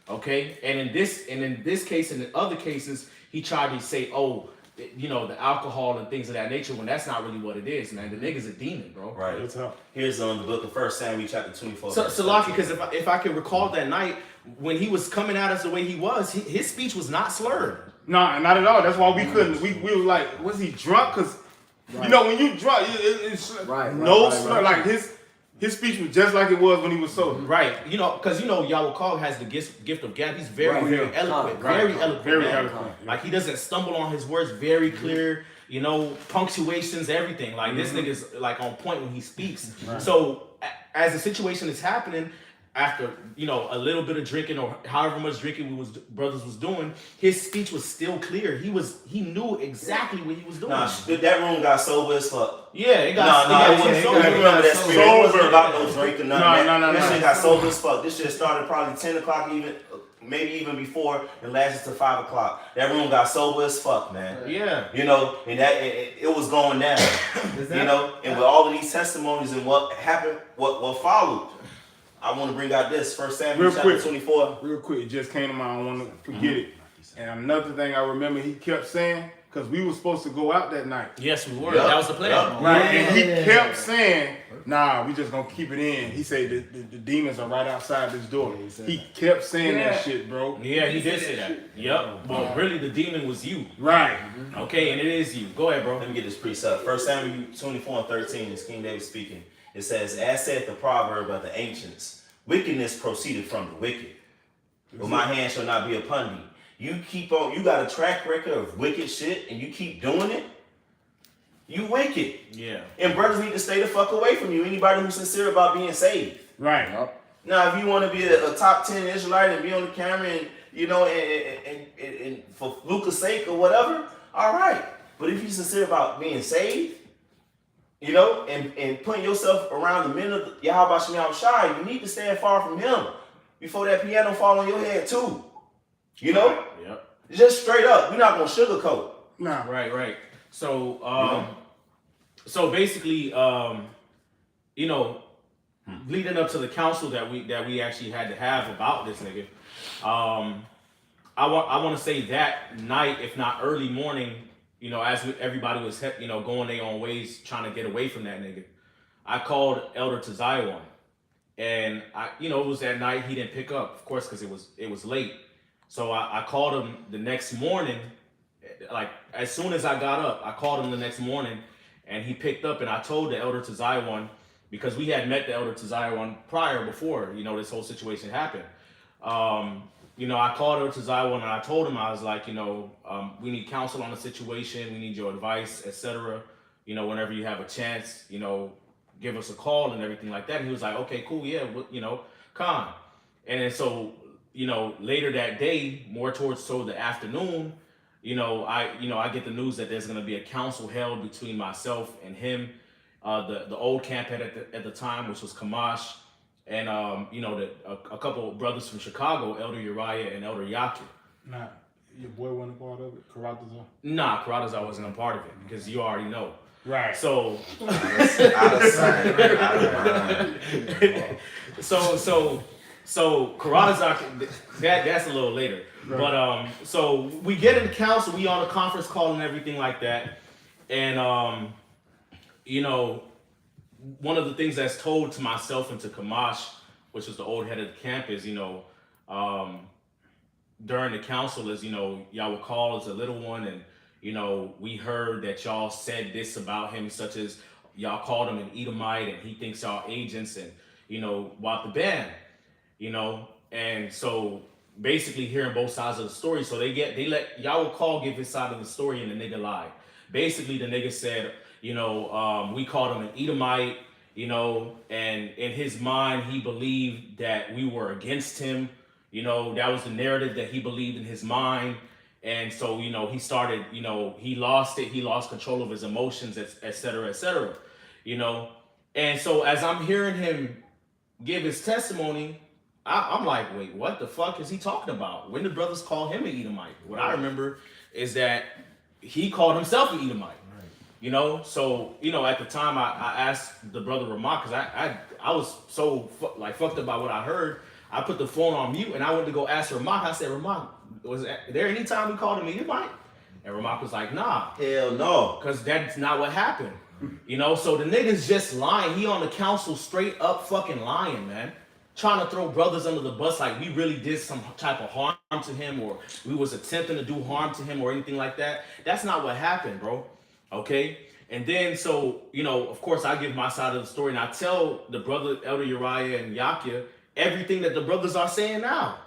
Okay? And in this case and in other cases, he tried to say, oh, you know, the alcohol and things of that nature, when that's not really what it is, man. The nigga's a demon, bro. Right. What's up? Here's the book of 1 Samuel chapter 24. So Lucky, because if I could recall that night when he was coming at us the way he was, his speech was not slurred. No, not at all. That's why we couldn't. We were like, was he drunk? Because you know, when you drunk, it's no slur. Like his speech was just like it was when he was sober. Right. You know, because you know Yawakal has the gift of gab. He's very eloquent. Very eloquent. Very man. eloquent. Like he doesn't stumble on his words. Very clear. You know, punctuations, everything. Like this nigga's like on point when he speaks. So as the situation is happening, after, you know, a little bit of drinking or however much drinking brothers was doing, his speech was still clear. He knew exactly what he was doing. Nah, that room got sober as fuck. Yeah, it got it wasn't. sober. I remember that spirit. It wasn't about no drinking, nothing. No. This shit got sober as fuck. This shit started probably 10 o'clock, even maybe even before, and lasted to 5 o'clock. That room got sober as fuck, man. Yeah. You know, and that it was going down. You know, and with all of these testimonies and what happened, what followed. I want to bring out this 1 Samuel chapter 24. Real quick, it just came to mind. I don't want to forget it. And another thing I remember he kept saying, because we were supposed to go out that night. Yes, we were. Yep. That was the plan. Yep. Right, and he kept saying, nah, we just gonna keep it in. He said the demons are right outside this door. He kept saying that shit, bro. Yeah, he did say that. Yep. Well, really, the demon was you. Right. Okay, and it is you. Go ahead, bro. Let me get this precept. 1 Samuel 24 and 13 is King David speaking. It says, as saith the proverb of the ancients, wickedness proceeded from the wicked. But my hand shall not be upon thee. You got a track record of wicked shit and you keep doing it, you wicked. Yeah. And brothers need to stay the fuck away from you. Anybody who's sincere about being saved. Right. Yep. Now, if you want to be a top 10 Israelite and be on the camera and, you know, and for Lucas' sake or whatever, all right. But if you're sincere about being saved, you know, and putting yourself around the men of Yahweh Shem Shai, you need to stand far from him before that piano fall on your head too. You know? Yep. Just straight up. We're not gonna sugarcoat. Nah. Right. So, so basically, you know, leading up to the council that we actually had to have about this nigga, I want to say that night, if not early morning, you know, as everybody was, you know, going their own ways, trying to get away from that nigga, I called Elder Tazion, and you know, it was that night he didn't pick up, of course, because it was late. So I called him the next morning, like as soon as I got up, I called him the next morning, and he picked up, and I told the Elder Tazion, because we had met the Elder Tazion prior before, you know, this whole situation happened. You know, I called Elder Tazion and I told him, I was like, you know, we need counsel on the situation, we need your advice, etc. You know, whenever you have a chance, you know, give us a call and everything like that. And he was like, okay, cool, yeah, you know, come. And then so, you know, later that day, more towards the afternoon, you know, I get the news that there's gonna be a council held between myself and him, the old camp head at the time, which was Kamash, and you know, a couple of brothers from Chicago, Elder Uriah and Elder Yawakal. Nah. Your boy wasn't a part of it? Karatazar? Nah, Karatazar wasn't a part of it because you already know. Right. So Out of sight, out of mind. So Karatazar, that's a little later. Right. But so we get in the council, we on a conference call and everything like that, and you know, one of the things that's told to myself and to Kamash, which is the old head of the camp, is, you know, during the council is, you know, Yawakal is a little one, and, you know, we heard that y'all said this about him, such as y'all called him an Edomite, and he thinks y'all agents, and, you know, what the band, you know, and so basically hearing both sides of the story, so they let Yawakal give his side of the story, and the nigga lied. basically the nigga said, you know, we called him an Edomite, you know, and in his mind, he believed that we were against him. You know, that was the narrative that he believed in his mind. And so, you know, he started, you know, he lost it. He lost control of his emotions, et cetera, you know. And so as I'm hearing him give his testimony, I'm like, wait, what the fuck is he talking about? When did brothers call him an Edomite? What I remember is that he called himself an Edomite. You know, so, you know, at the time I asked the brother Ramak, because I was so fucked up by what I heard. I put the phone on mute and I went to go ask Ramak. I said, Ramak, was there any time we called him Edomite? And Ramak was like, nah. Hell no. Because that's not what happened. You know, so the nigga's just lying. He on the council straight up fucking lying, man. Trying to throw brothers under the bus like we really did some type of harm to him or we was attempting to do harm to him or anything like that. That's not what happened, bro. Okay? And then, so, you know, of course, I give my side of the story and I tell the brother Elder Uriah and Yakia everything that the brothers are saying now.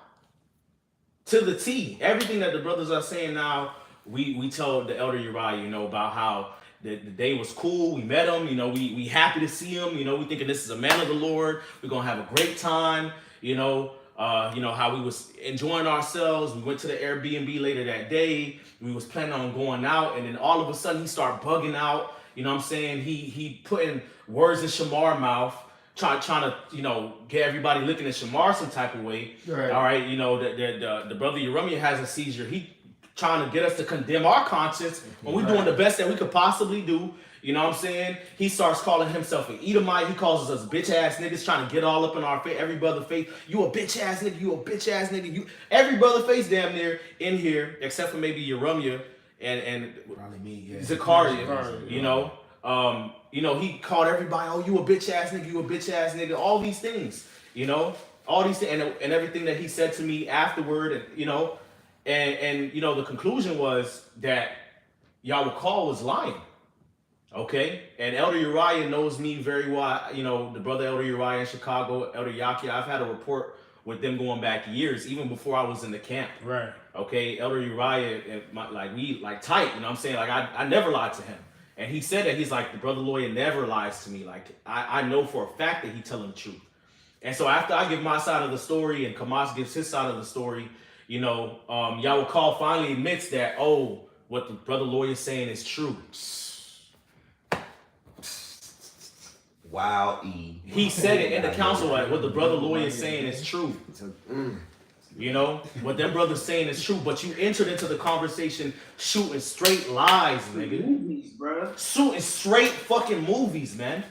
To the T. Everything that the brothers are saying now, we tell the Elder Uriah, you know, about how the day was cool. We met him, you know, we happy to see him, you know, we thinking this is a man of the Lord. We're going to have a great time, you know, how we was enjoying ourselves. We went to the Airbnb later that day. We was planning on going out, and then all of a sudden he started bugging out. You know what I'm saying? He putting words in Shamar mouth, trying to, you know, get everybody looking at Shamar some type of way. Right. All right, you know, the brother Yeremia has a seizure. He trying to get us to condemn our conscience when we're doing the best that we could possibly do. You know what I'm saying? He starts calling himself an Edomite. He calls us bitch ass niggas, trying to get all up in our face. Every brother face, you a bitch ass nigga, you a bitch ass nigga. You every brother face damn near in here, except for maybe Yeremia and Probably me, yeah. Zakaria. You know, he called everybody, oh, you a bitch ass nigga, you a bitch ass nigga. All these things, you know, all these things, and everything that he said to me afterward, and you know, and you know, the conclusion was that Yawakal was lying. Okay, and Elder Uriah knows me very well. You know, the brother Elder Uriah in Chicago, Elder Yaki. I've had a rapport with them going back years, even before I was in the camp. Right. Okay, Elder Uriah, we tight. You know what I'm saying? Like I never lied to him, and he said that he's like the brother lawyer never lies to me. Like I know for a fact that he telling the truth. And so after I give my side of the story and Kamas gives his side of the story, you know, Yawakal finally admits that what the brother lawyer is saying is true. Wow, E. He said it in the council, like what the brother lawyer is saying is true. You know, what them brothers saying is true, but you entered into the conversation shooting straight lies, nigga. Movies, bro. Shooting straight fucking movies, man.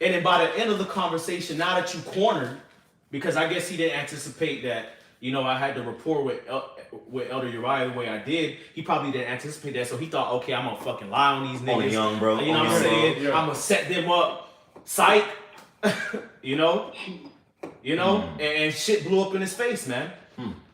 And then by the end of the conversation, now that you cornered, because I guess he didn't anticipate that, you know, I had the rapport with Elder Uriah the way I did. He probably didn't anticipate that, so he thought, okay, I'm gonna fucking lie on these niggas. On the young bro. You know what I'm saying? Yeah. I'm gonna set them up, psych. you know, and shit blew up in his face, man.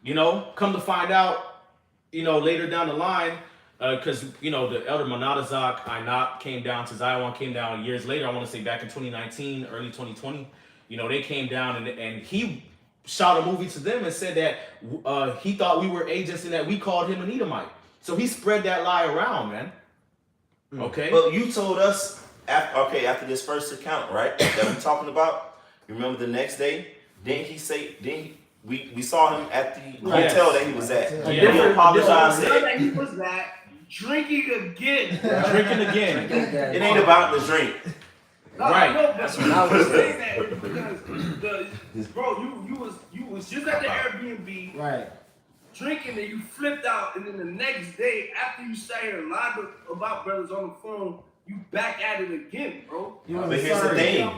You know, come to find out, you know, later down the line, because you know the Elder Monadazak Ainat came down to Zion, came down years later. I want to say back in 2019, early 2020. You know, they came down and he shot a movie to them and said that he thought we were agents and that we called him an Edomite. So he spread that lie around, man. Okay. But you told us after this first account, right? That we're talking about. You remember the next day? We saw him at the hotel that he was at. Yeah. He apologized. That he was that drinking again. Drinking again. It ain't about the drink. No, Right. No, that's what I was saying that because bro, you was just at the Airbnb, Right. drinking, and you flipped out, and then the next day after you sat here and lied about brothers on the phone, you back at it again, bro. But here's the thing.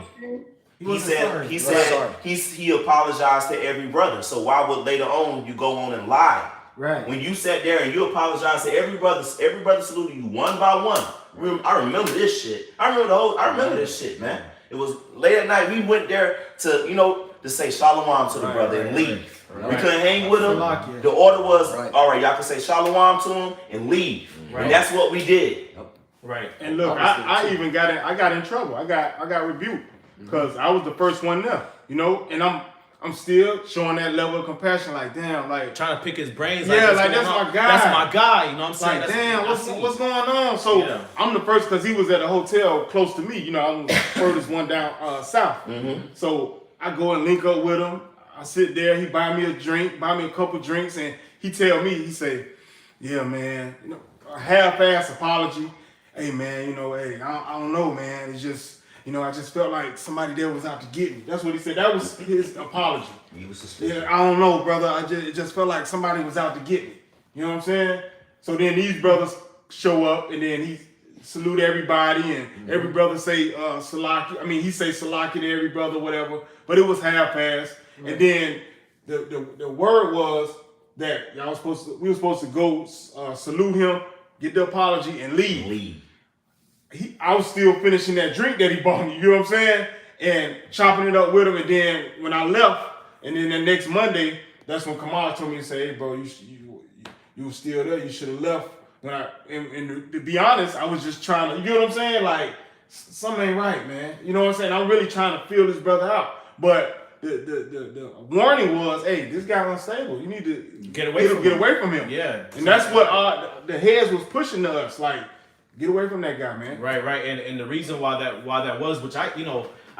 He said Sorry. he apologized to every brother. So why would later on you go on and lie? Right. When you sat there and you apologized to every brother saluted you one by one. I remember this shit. I remember this shit, man. It was late at night. We went there to say shalom to the brother and leave. Right. We couldn't hang with him. Right. The order was, Right. all right, y'all can say shalom to him and leave. Right. And that's what we did. Right. And look, I even got in trouble. I got rebuked because I was the first one there, you know. And I'm still showing that level of compassion. Like, damn, like Trying to pick his brains. Yeah, what's like, going that's on? my guy. That's my guy. You know what I'm saying? like, That's- damn, I see. what's going on? So Yeah. I'm the first because he was at a hotel close to me. You know, I'm the furthest one down south. So I go and link up with him. I sit there. He buy me a drink, buy me a couple drinks, and he tell me, he say, "Yeah, man, you know, a half-ass apology. Hey, man, you know, hey, I don't know, man. It's just, you know, I just felt like somebody there was out to get me." That's what he said. That was his apology. He was suspicious. Yeah, I don't know, brother. It just felt like somebody was out to get me. You know what I'm saying? So then these brothers show up, and then he salute everybody, and every brother say salaki. I mean, he say salaki to every brother, whatever. But it was half-assed. And then the word was that we were supposed to go salute him, get the apology, and leave. I was still finishing that drink that he bought me, you know what I'm saying? And chopping it up with him. And then when I left, and then the next Monday, that's when Kamal told me to say, "Hey, bro, you were still there. You should have left." And to be honest, I was just trying to, you know what I'm saying? Like, something ain't right, man. You know what I'm saying? I'm really trying to feel this brother out. But the warning was, hey, this guy's unstable. You need to Get away from him. him. Yeah. And that's what the heads was pushing to us, like, get away from that guy, man. Right. And the reason why that was, which I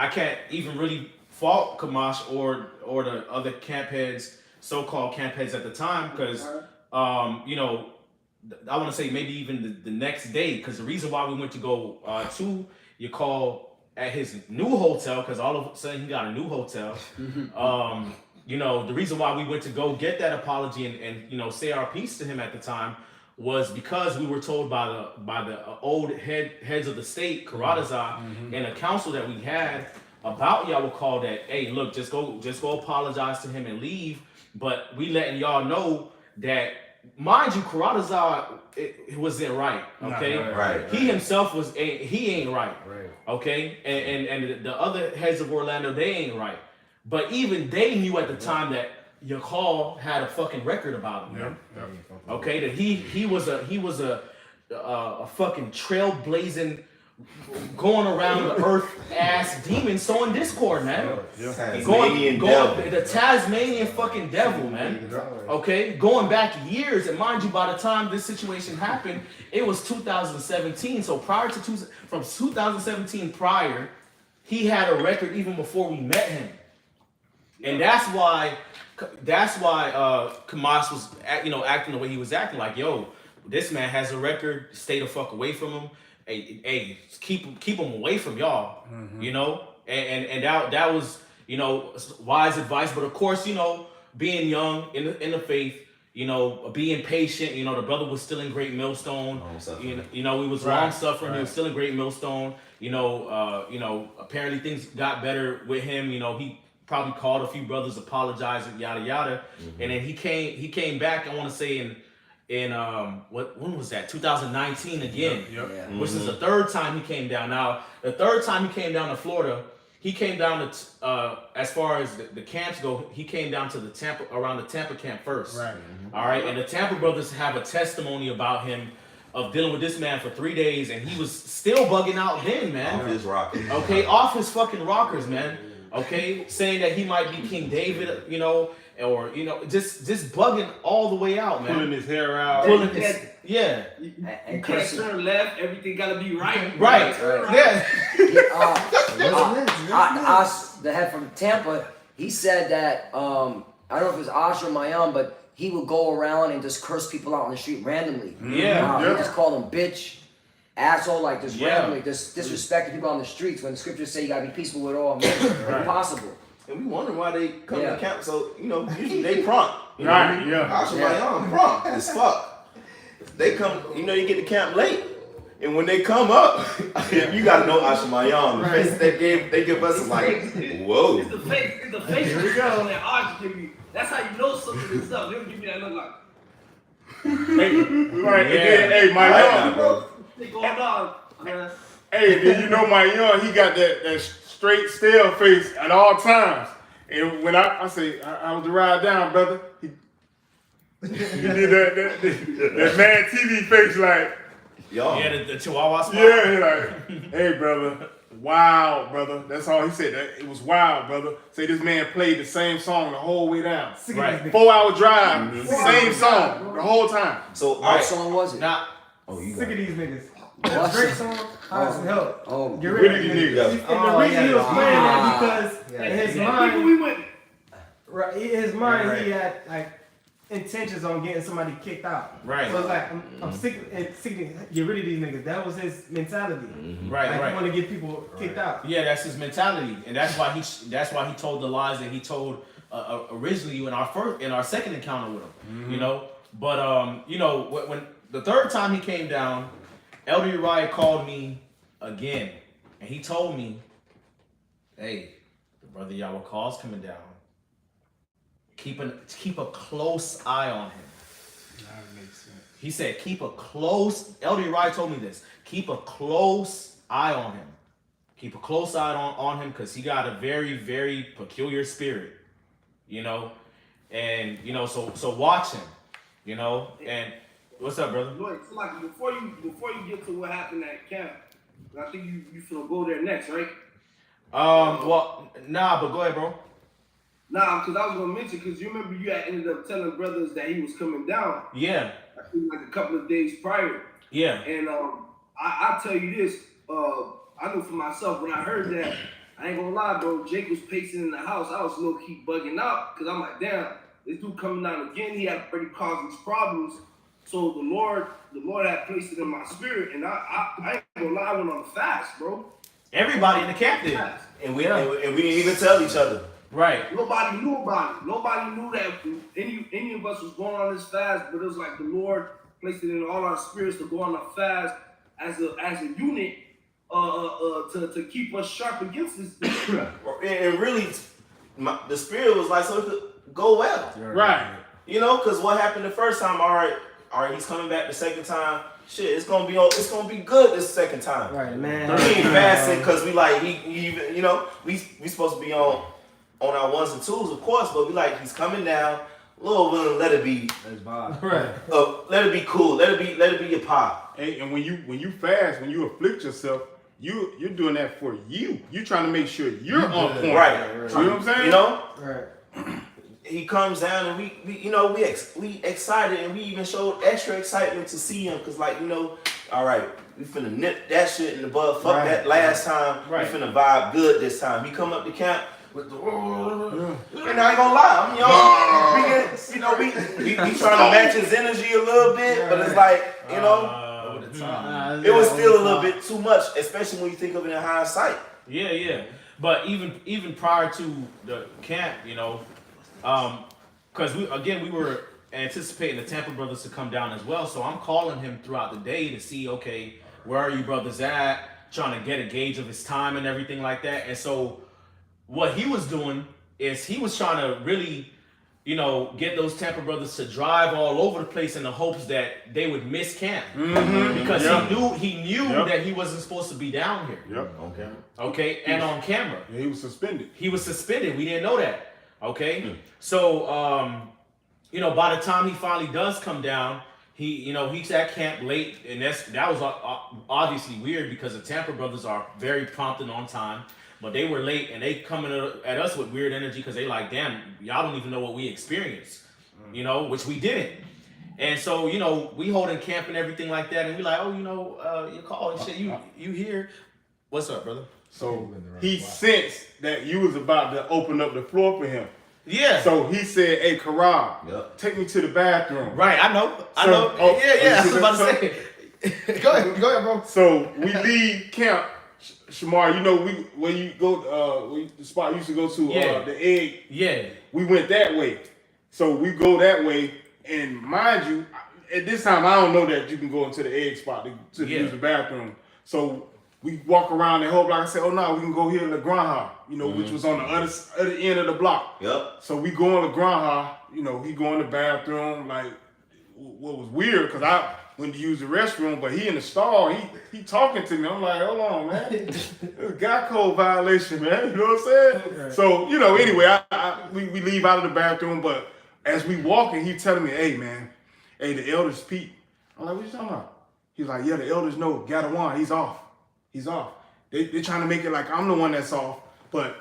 can't even really fault Kamash or the other camp heads, so-called camp heads at the time, because I want to say maybe even the next day, because the reason why we went to go to Yawakal at his new hotel, because all of a sudden he got a new hotel. The reason why we went to go get that apology and say our piece to him at the time was because we were told by the old heads of the state, Karadaza, and a council that we had about Yawakal that, hey, look, just go apologize to him and leave. But we letting y'all know that, mind you, Karadaza it wasn't right. Okay, Right. He himself he ain't right. Right. Okay, and the other heads of Orlando, they ain't right. But even they knew at the time that Yawakal had a fucking record about him. Okay, that he was a fucking trailblazing, going around the earth ass demon sowing discord, man. Tasmanian devil. The Tasmanian fucking devil, man. Okay, going back years, and mind you, by the time this situation happened, it was 2017. So from 2017 prior, he had a record even before we met him, and that's why Kamas was acting the way he was acting. Like, yo, this man has a record. Stay the fuck away from him. Hey, keep him away from y'all. And that was wise advice. But of course, being young in the faith, being patient. The brother was still in Great Millstone. He was long suffering. He was still in Great Millstone. Apparently things got better with him. He probably called a few brothers, apologizing, yada yada, and then he came back. I want to say in when was that? 2019 again, which is the third time he came down. Now the third time he came down to Florida, he came down to as far as the camps go, he came down to around the Tampa camp first. Right. All right, and the Tampa brothers have a testimony about him of dealing with this man for 3 days, and he was still bugging out then, man. Off his rockers. Okay, off his fucking rockers, man. Okay, saying that he might be King David, or just bugging all the way out, man. Pulling his hair out. Pulling his, yeah. You can't turn left. Everything gotta be right. Right. Yeah. The head from Tampa, he said that I don't know if it was Ash or Mayan, but he would go around and just curse people out on the street randomly. Yeah. He just called them bitch, asshole, like just Yeah. randomly, just disrespecting people on the streets when the scriptures say you gotta be peaceful with all men. Impossible. And we wonder why they come Yeah. to camp. So, usually they prompt. Right, yeah. I should like, I'm prompt as fuck. They come, you get to camp late. And when they come up, you gotta know Ashmayan. The face they give us is like, whoa. It's the face. It's the face. Here we go. That arch give you. That's how you know something is up. They don't give me that look like. Right. Yeah. And then, hey, my young, bro. They going on. hey, then my young, he got that straight stale face at all times. And when I say I was to ride down, brother, he did that man TV face like, Y'all. Yeah, the Chihuahua spot. Yeah, he like, hey, brother, wild, brother. That's all he said. It was wild, brother. Say this man played the same song the whole way down. Right. 4-hour drive, same song the whole time. So, What song was it? Now, oh, you Sick got of it. these niggas. What? Drake song, Highs and Help. Oh, Get rid of these Really, niggas. niggas. And the reason he was playing that Ah. because Yeah. in his People mind, we went. right, in his mind, Right. he had like intentions on getting somebody kicked out. Right. So it's like I'm sick of get rid of these niggas. That was his mentality. right, Like, right. I want to get people kicked out. Yeah, that's his mentality, and that's why he told the lies that he told originally in our second encounter with him. You know, but you know, when the third time he came down, Elder Uriah called me again, and he told me, "Hey, the brother Yawakal's coming down. Keep a close eye on him." That makes sense. He said, keep a close, Elder Uriah told me this, keep a close eye on him. Keep a close eye on him because he got a very, very peculiar spirit, you know? And, you know, so watch him, you know? And what's up, brother? Lloyd, so like before you get to what happened at camp, I think you finna go there next, right? Well, nah, but go ahead, bro. Nah, because I was gonna mention, because you remember you had ended up telling brothers that he was coming down. Yeah, I think like a couple of days prior. yeah, And I tell you this, I know for myself when I heard that, I ain't gonna lie, bro. Jake was pacing in the house. I was low key bugging out because I'm like, damn, this dude coming down again. He had already caused these problems. So the Lord had placed it in my spirit, and I ain't gonna lie, I went on a fast, bro. everybody in the camp did. Fast. And we didn't even tell each other. Right, Nobody knew about it. Nobody knew that any of us was going on this fast, but it was like the Lord placed it in all our spirits to go on a fast as a unit to keep us sharp against this. And really, the spirit was like, so it could go well. Right. You know, because what happened the first time, all right, he's coming back the second time. Shit, it's gonna be good this second time. Right, man. We ain't fasting because we like you know, we supposed to be on our ones and twos, of course, but we like he's coming down. Lord willing, let it be. That's vibe. Right. Let it be cool. Let it be your pop. Hey, and when you fast, when you afflict yourself, you're doing that for you. You're trying to make sure you're on point. Right. You know what I'm saying? You know. Right. He comes down and we you know we excited and we even showed extra excitement to see him because like you know all right we finna nip that shit in the bud. Fuck Right. that last time. Right. We finna vibe good this time. He come up to camp with the and I ain't gonna lie, we trying to match his energy a little bit, but it's like you know over the top. it was still a little bit too much, especially when you think of it in hindsight. Yeah. But even prior to the camp, you know, because we were anticipating the Tampa brothers to come down as well. So I'm calling him throughout the day to see, okay, where are you brothers at? Trying to get a gauge of his time and everything like that. And so what he was doing is he was trying to really, you know, get those Tampa brothers to drive all over the place in the hopes that they would miss camp. Because he knew that he wasn't supposed to be down here. Yep. Okay. Okay, and on camera. Yeah, he was suspended. He was suspended. We didn't know that. Okay. So you know, by the time he finally does come down, he's at camp late, and that was obviously weird because the Tampa brothers are very prompt and on time, but they were late and they coming at us with weird energy because they like, damn, y'all don't even know what we experienced, you know, which we didn't. And so, you know, we holding camp and everything like that, and we like, oh, you know, you call and shit, you here? What's up, brother? So he sensed that you was about to open up the floor for him. Yeah. So he said, "Hey, Karan, Yep. take me to the bathroom." Right, I know. So- Yeah. I was about to say. Go ahead, bro. So we leave camp. Shamar, you know when you go the spot you used to go to Yeah. the egg. Yeah. We went that way. So we go that way, and mind you, at this time I don't know that you can go into the egg spot to use the bathroom. So we walk around the whole block. I said, "Oh no, we can go here to La Granja," you know, which was on the other end of the block. Yep. So we go in La Granja, you know, he go in the bathroom. Like, what was weird, because I went to use the restroom, but he in the stall, he talking to me. I'm like, hold on, man. It's a guy code violation, man. You know what I'm saying? Right. So, you know, anyway, we leave out of the bathroom, but as we walking, he telling me, hey, man, hey, the elders peep. I'm like, what you talking about? He's like, yeah, the elders know Gadawan, he's off. He's off. They're trying to make it like I'm the one that's off, but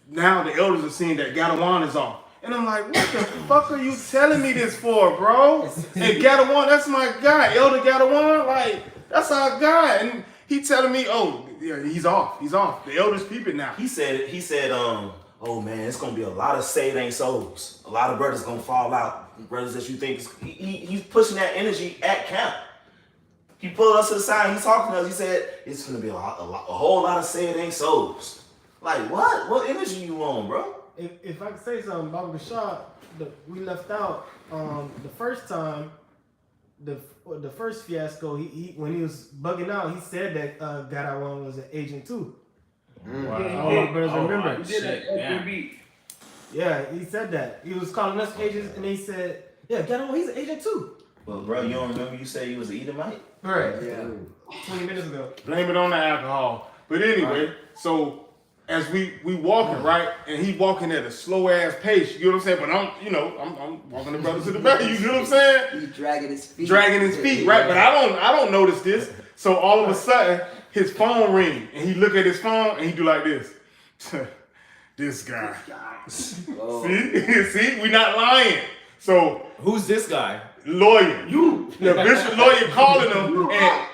now the elders are seeing that Gadawan is off. And I'm like, what the fuck are you telling me this for, bro? And Gadawan, that's my guy. Elder Gadawan, like, that's our guy. And he telling me, oh, yeah, he's off. He's off. The elders peeping now. He said, oh man, it's gonna be a lot of saved ain't souls. A lot of brothers gonna fall out. Brothers that you think he's pushing that energy at camp. He pulled us to the side. He's talking to us. He said it's gonna be a whole lot of saved ain't souls. Like what? What energy you on, bro? If I could say something, Baba Bashar, we left out the first time, the first fiasco. He when he was bugging out, he said that Gadawan was an agent too. Wow. All my brothers remember. He did that. Yeah. Yeah, he said that. He was calling us agents, and he said, "Yeah, Gadawan, he's an agent too." Well, bro, you don't remember you said you was an Edomite? Right. Yeah. 20 minutes ago. Blame it on the alcohol. But anyway, so as we walking, right, and he walking at a slow ass pace, you know what I'm saying? But I'm walking the brother to the back, you know what I'm saying? He's dragging his feet. Dragging his feet, right? But I don't notice this. So all of a sudden, his phone ring, and he look at his phone and he do like this. This guy. Oh. See, we not lying. So Who's this guy? lawyer, the bishop lawyer calling him, and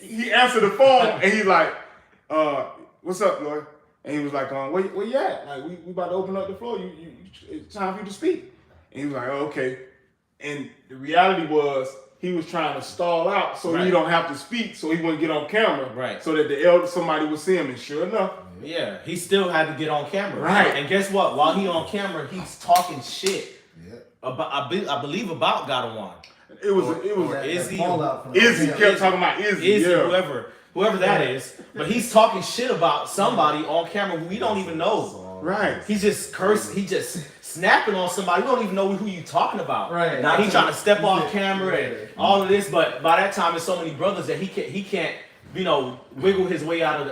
he answered the phone, and he's like, what's up, lawyer? And he was like, where you at? Like, we about to open up the floor. It's time for you to speak. And he was like, oh, okay. And the reality was, he was trying to stall out so he don't have to speak, so he wouldn't get on camera, Right. so that the elder somebody would see him. And sure enough, Yeah, he still had to get on camera. Right. And guess what? While he on camera, he's talking shit about I believe about Gadawan. it was Izzy, Izzy kept talking about Izzy, whoever that is. But he's talking shit about somebody on camera who we don't even know. right. He's just cursing. He just snapping on somebody. We don't even know who you talking about. Right. Now he's trying to step off camera and all of this, but by that time, there's so many brothers that he can't wiggle his way out of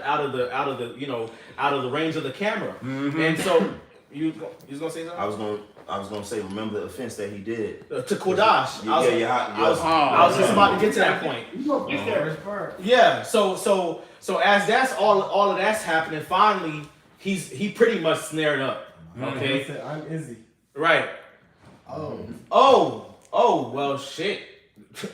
the range of the camera. Mm-hmm. And so you was gonna say something? I was gonna say, remember the offense that he did. To Kodash. I was just about to get to that point. First part. Yeah. So as that's all of that's happening, finally he pretty much snared up. Okay. He said, I'm Izzy. Right. Oh. Well, shit.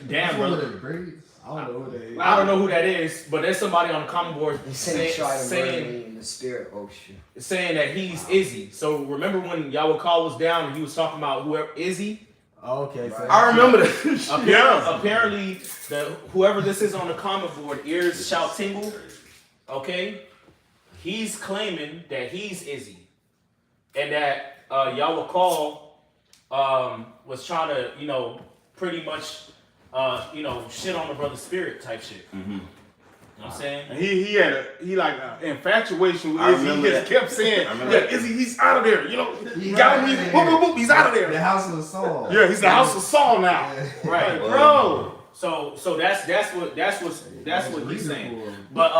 Damn, brother. I don't know who that is. I don't know who that is, but there's somebody on the comment board He said he tried to murder me in the spirit. Oh shit. saying that he's Izzy. So remember when Yawakal was down and he was talking about whoever Izzy? Oh, okay. So I remember that. Apparently, whoever this is on the comment board, ears shout tingle. Okay, he's claiming that he's Izzy, and that Yawakal was trying to, pretty much, shit on the brother's spirit type shit. Mm-hmm. You know what I'm saying? And he had an infatuation with I Izzy. He remember just that. kept saying, I remember yeah, that. Izzy, he's out of there. Got him. He's out of there. The house of the soul. Yeah, he's the house of Saul now. Right, Like, bro. So that's what he's saying. But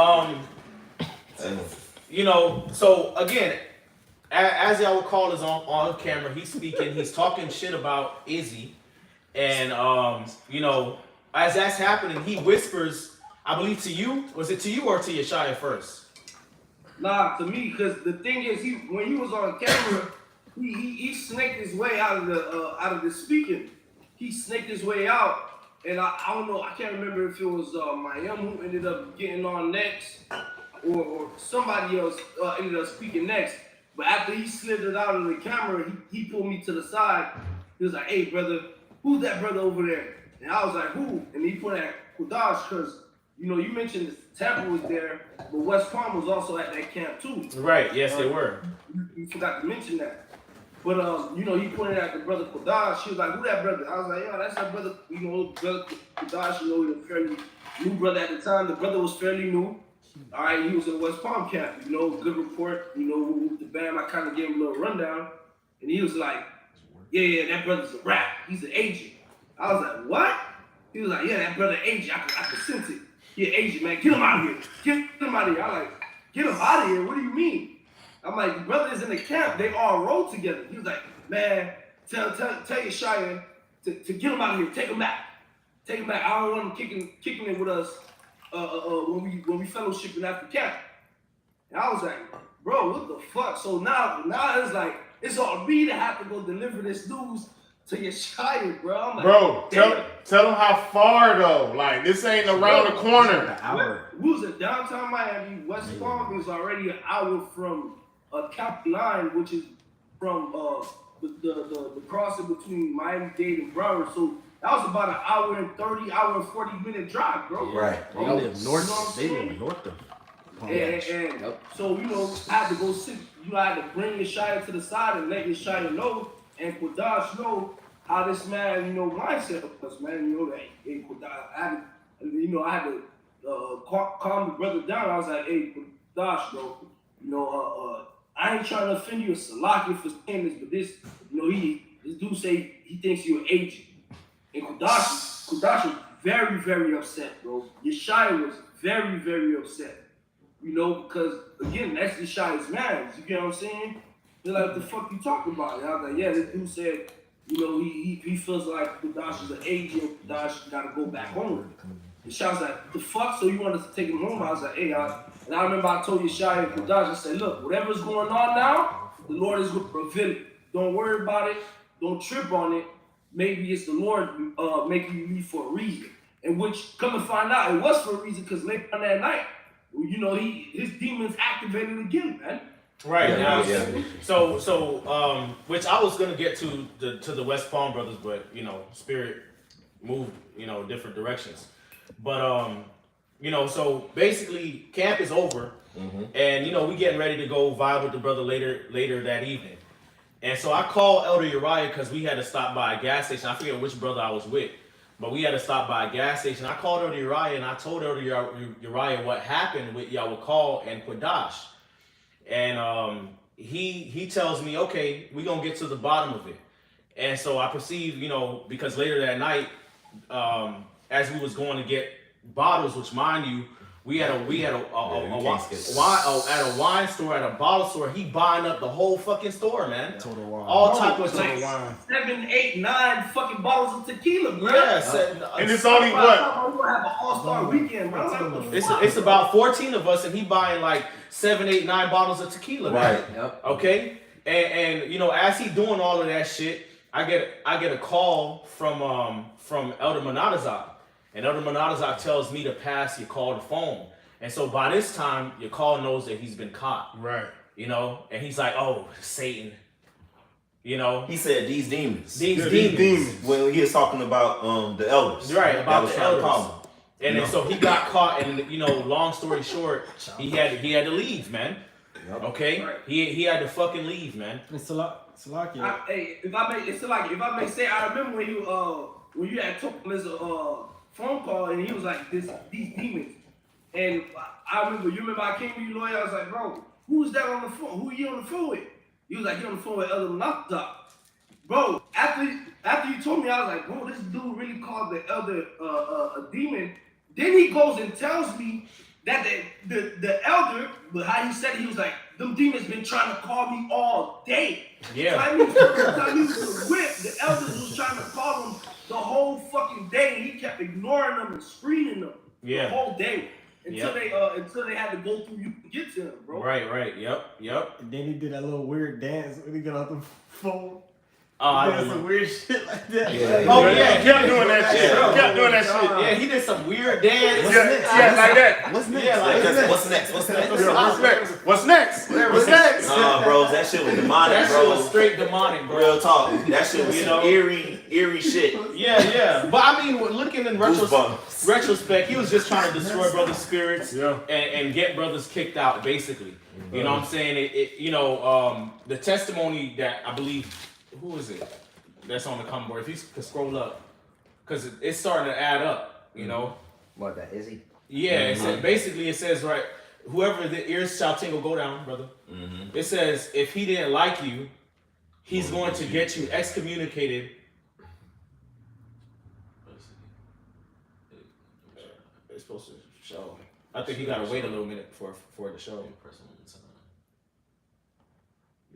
so again, as Yawakal is on camera, he's speaking, he's talking shit about Izzy, and as that's happening, he whispers, I believe to you. Was it to you or to Yeshaya first? Nah, to me, because the thing is, when he was on camera, he snaked his way out of the speaking. He snaked his way out, and I don't know, I can't remember if it was Mayim who ended up getting on next, or somebody else ended up speaking next. But after he slithered out of the camera, he pulled me to the side. He was like, "Hey, brother, who's that brother over there?" And I was like, "Who?" And he put at Kudash, because you mentioned the temple was there, but West Palm was also at that camp too. Right. Yes, they were. You forgot to mention that. But he pointed at the brother Kudash. She was like, "Who that brother?" I was like, "Yo, that's that brother. Brother Kudash. He was a fairly new brother at the time. The brother was fairly new. All right, he was in the West Palm camp. Good report. With the bam, I kind of gave him a little rundown, and he was like, "Yeah, that brother's a rap. He's an agent." I was like, "What?" He was like, "Yeah, that brother agent. I could sense it. Yeah, agent, man. Get him out of here. Get him out of here." I'm like, "Get him out of here? What do you mean?" I'm like, "The brother is in the camp. They all roll together." He was like, "Man, tell Yeshaya to get him out of here. Take him back. take him back. I don't want him kicking it with us when we fellowshipping after camp. And I was like, bro, what the fuck? So now it's like, it's on me to have to go deliver this news to your child, bro. I'm like, bro, tell them how far though. Like this ain't around the corner. An hour. We was in downtown Miami. West Palm is already an hour from Cap 9, which is from the crossing between Miami-Dade and Broward. So that was about an hour and 30, hour and 40-minute drive, bro. Right. They live north. They live north of. And so, I had to go sit, I had to bring Yeshaya to the side and let Yeshaya know and Quadash know how this man, mindset was, man. That, hey, Quadash, I had to calm the brother down. I was like, hey, Quadash, bro, I ain't trying to offend you, Salaki for saying this, but this dude say he thinks you're an agent. And Quadash was very, very upset, bro. Yeshaya was very, very upset. Because again, that's Yeshaya's marriage. You get what I'm saying? They're like, what the fuck you talking about? And I was like, yeah, this dude said, he feels like Qudash is an agent. Qudash gotta go back home. Yeshaya's like, what the fuck? So you want us to take him home? I was like, hey, and I remember I told Yeshaya and Qudash, I said, look, whatever's going on now, the Lord is going to reveal it. Don't worry about it. Don't trip on it. Maybe it's the Lord making you leave for a reason. And which, come to find out, it was for a reason, because later on that night, his demons activated again, man. Right. Yeah. So, which I was gonna get to the West Palm brothers, but Spirit moved, different directions. But so basically, camp is over, and we getting ready to go vibe with the brother later that evening. And so I called Elder Uriah because we had to stop by a gas station. I forget which brother I was with, but we had to stop by a gas station. I called Elder Uriah and I told Elder Uriah what happened with Yawakal and Quadash. And he tells me, okay, we're going to get to the bottom of it. And so I perceive, because later that night, as we was going to get bottles, which mind you, we had a wine store, at a bottle store. He buying up the whole fucking store, man. Total wine. All type of like wine. 7, 8, 9 fucking bottles of tequila, bro. Yeah, And it's only We're gonna have an all-star weekend, bro. It's about 14 of us, and he buying like 7, 8, 9 bottles of tequila, man. Right. Yep. Okay, and as he doing all of that shit, I get a call from Elder Monadazak. And Elder Monadazak tells me to pass Yawakal the phone. And so by this time, Yawakal knows that he's been caught. Right. And he's like, oh, Satan. He said these demons. These demons. When he was talking about the elders. Right, about was the trying to elders. call him. And then so he got caught, and long story short, he had to leave, man. Yep. Okay? Right. He had to fucking leave, man. And Salakia. Hey, if I may say, I remember when you had told him this phone call, and he was like, these demons. And I remember I came to you, lawyer. I was like, bro, who's that on the phone? Who are you on the phone with? He was like, you on the phone with Elder Nonstop. Bro, after you told me, I was like, bro, this dude really called the elder a demon. Then he goes and tells me that the elder, but how he said it, he was like, them demons been trying to call me all day. Yeah. Time he was to whip, the elders was trying to call him the whole fucking day, and he kept ignoring them and screening them the whole day until they had to go through you to get to him, bro. Right. Yep. And then he did that little weird dance when he got off the phone. I He did don't some know. weird shit like that. Yeah. Oh yeah, He kept doing that shit. Yeah. He kept doing that shit. Yeah, he did some weird dance. Yeah, like that. What's next? Yeah, like What's next? What's next? What's next? What's next? Nah, bro, that shit was demonic, That bro. shit was straight demonic, bro. Real talk. That shit was some eerie shit. Yeah. But I mean, looking in Goosebumps. retrospect, he was just trying to destroy brothers' spirits Yeah. and get brothers kicked out, basically. You know what I'm saying? The testimony that I believe, who is it? That's on the comment board. If you could scroll up, because it's starting to add up, What, that Izzy? Yeah, it says, right, whoever the ears shall tingle, go down, brother. It says, if he didn't like you, he's going to get you excommunicated. It's supposed to show. I think you got to wait a little minute for it to show.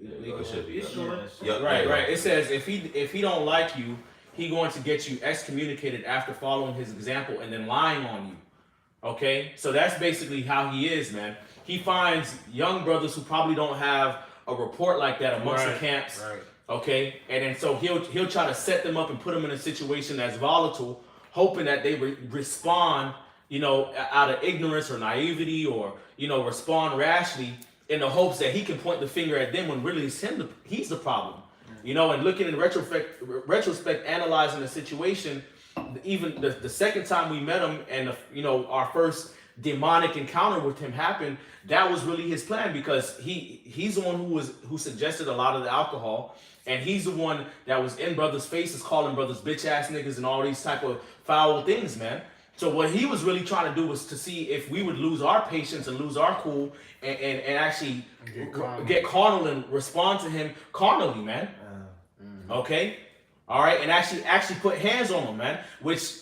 It should be. It's short. Yep. Right. It says if he don't like you, he going to get you excommunicated after following his example and then lying on you. Okay, so that's basically how he is, man. He finds young brothers who probably don't have a report like that amongst the camps. Right. Okay, and then so he'll try to set them up and put them in a situation that's volatile, hoping that they respond, you know, out of ignorance or naivety, or, you know, respond rashly in the hopes that he can point the finger at them when really it's him. He's the problem, you know. And looking in retrospect, analyzing the situation, even the second time we met him, and you know, our first demonic encounter with him happened, that was really his plan, because he's the one who suggested a lot of the alcohol. And he's the one that was in brothers' faces, calling brothers bitch ass niggas and all these type of foul things, man. So what he was really trying to do was to see if we would lose our patience and lose our cool and actually get carnal and respond to him carnally, man. Okay, all right, and actually put hands on him, man. Which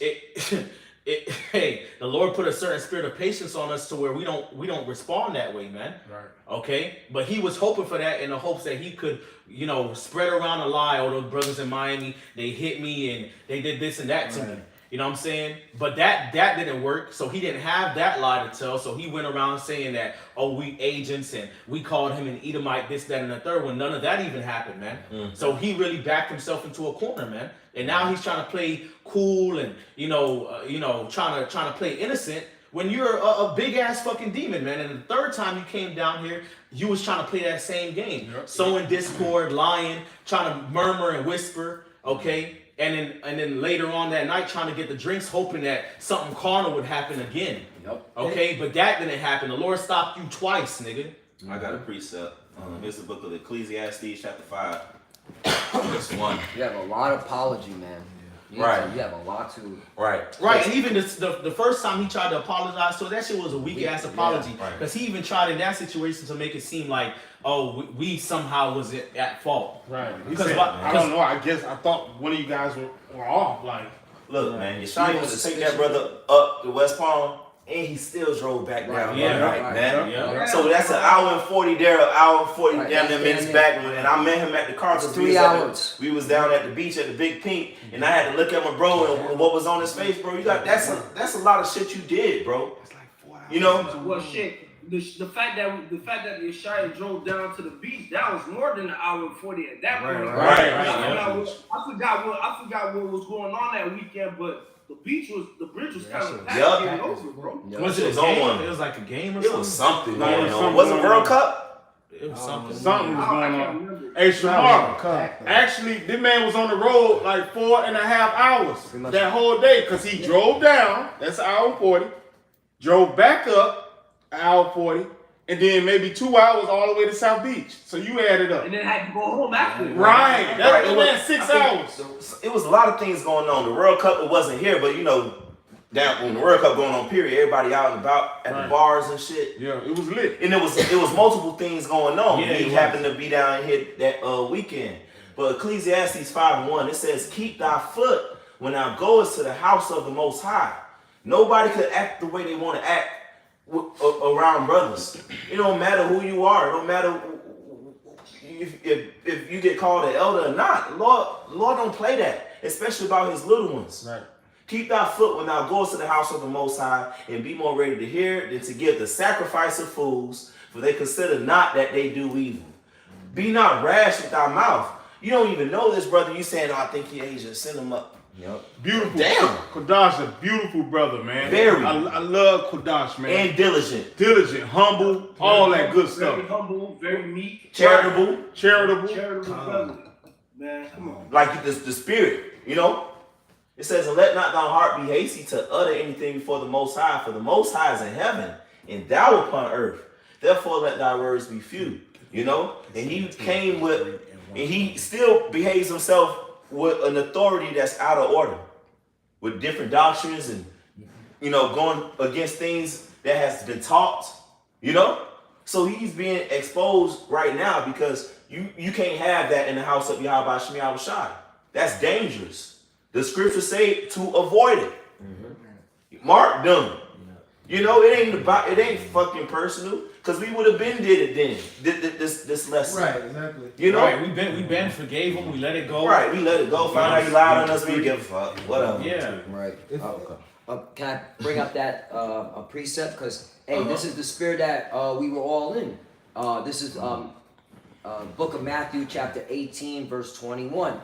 hey, the Lord put a certain spirit of patience on us to where we don't respond that way, man. Right. Okay, but he was hoping for that in the hopes that he could, you know, spread around a lie. Oh, those brothers in Miami, they hit me and they did this and that to me. You know what I'm saying? But that didn't work. So he didn't have that lie to tell. So he went around saying that, oh, we agents and we called him an Edomite, this, that, and the third, when none of that even happened, man. So he really backed himself into a corner, man. And now he's trying to play cool and, trying to play innocent when you're a big ass fucking demon, man. And the third time you came down here, you was trying to play that same game. Sowing discord, lying, trying to murmur and whisper, okay? And then later on that night, trying to get the drinks, hoping that something carnal would happen again. Okay, but that didn't happen. The Lord stopped you twice, nigga. I got a precept. Here's the book of Ecclesiastes, chapter 5, verse 1. You have a lot of apology, man. You have a lot to. Right. And even the first time he tried to apologize, so that shit was a weak ass apology. Because he even tried in that situation to make it seem like, oh, we somehow was at fault. Right. He said, I don't know. I guess I thought one of you guys were off. Like, look, man, Yeshua was to take that brother up to West Palm, and he still drove back down. Man. So that's an hour and 40 there, an hour and 40 down there minutes back. And I met him at the car. 3 hours. We was down at the beach at the Big Pink, and I had to look at my bro and what was on his face, bro. You got that's a lot of shit you did, bro. It's like 4 hours. You know? Well, shit. The fact that Yeshua drove down to the beach, that was more than an hour and 40 at that point. Right. I forgot what was going on that weekend, but the bridge was kind of packed getting over, bro. Was it a game? It was like a game or something? It was something going on. Was it World Cup? It was something. Something was going on. Hey, Shamar, actually, this man was on the road like 4.5 hours that whole day, because he drove down, that's an hour and 40, drove back up, an hour 40, and then maybe 2 hours all the way to South Beach. So you added up. And then had to go home after. Right. That was 6 hours. It was a lot of things going on. The World Cup, it wasn't here, but you know, down when the World Cup going on, period, everybody out and about at the bars and shit. Yeah, it was lit. And it was multiple things going on. He happened to be down here that weekend. But Ecclesiastes 5:1, it says, keep thy foot when thou goest to the house of the Most High. Nobody could act the way they want to act around brothers. It don't matter who you are. It don't matter if you get called an elder or not. Lord don't play that, especially about his little ones. Right. Keep thy foot when thou goest to the house of the Most High, and be more ready to hear than to give the sacrifice of fools, for they consider not that they do evil. Be not rash with thy mouth. You don't even know this brother. You saying, oh, I think he Asian. Send him up. Yep. Beautiful. Damn. Kodash a beautiful brother, man. Very. I love Kodash, man. And diligent. Diligent, humble, all that good stuff. Very humble, very meek. Charitable. Charitable brother. Man, come on. Like the spirit, you know? It says, and let not thy heart be hasty to utter anything before the Most High, for the Most High is in heaven, and thou upon earth. Therefore let thy words be few, you know? And he came with, and he still behaves himself with an authority that's out of order, with different doctrines and, you know, going against things that has been taught, you know? So he's being exposed right now because you can't have that in the house of Yahweh Shemi Shai. That's dangerous. The scriptures say to avoid it. Mark them. You know, it ain't fucking personal, cause we would have been did it then. This lesson. Right, exactly. You know? Right, we been forgave him, we let it go. Right, we let it go. Find out he lied on us, we didn't give a fuck. Whatever. Yeah. Right. If- Can I bring up that a precept? Because hey, this is the spirit that we were all in. This is book of Matthew, chapter 18, verse 21.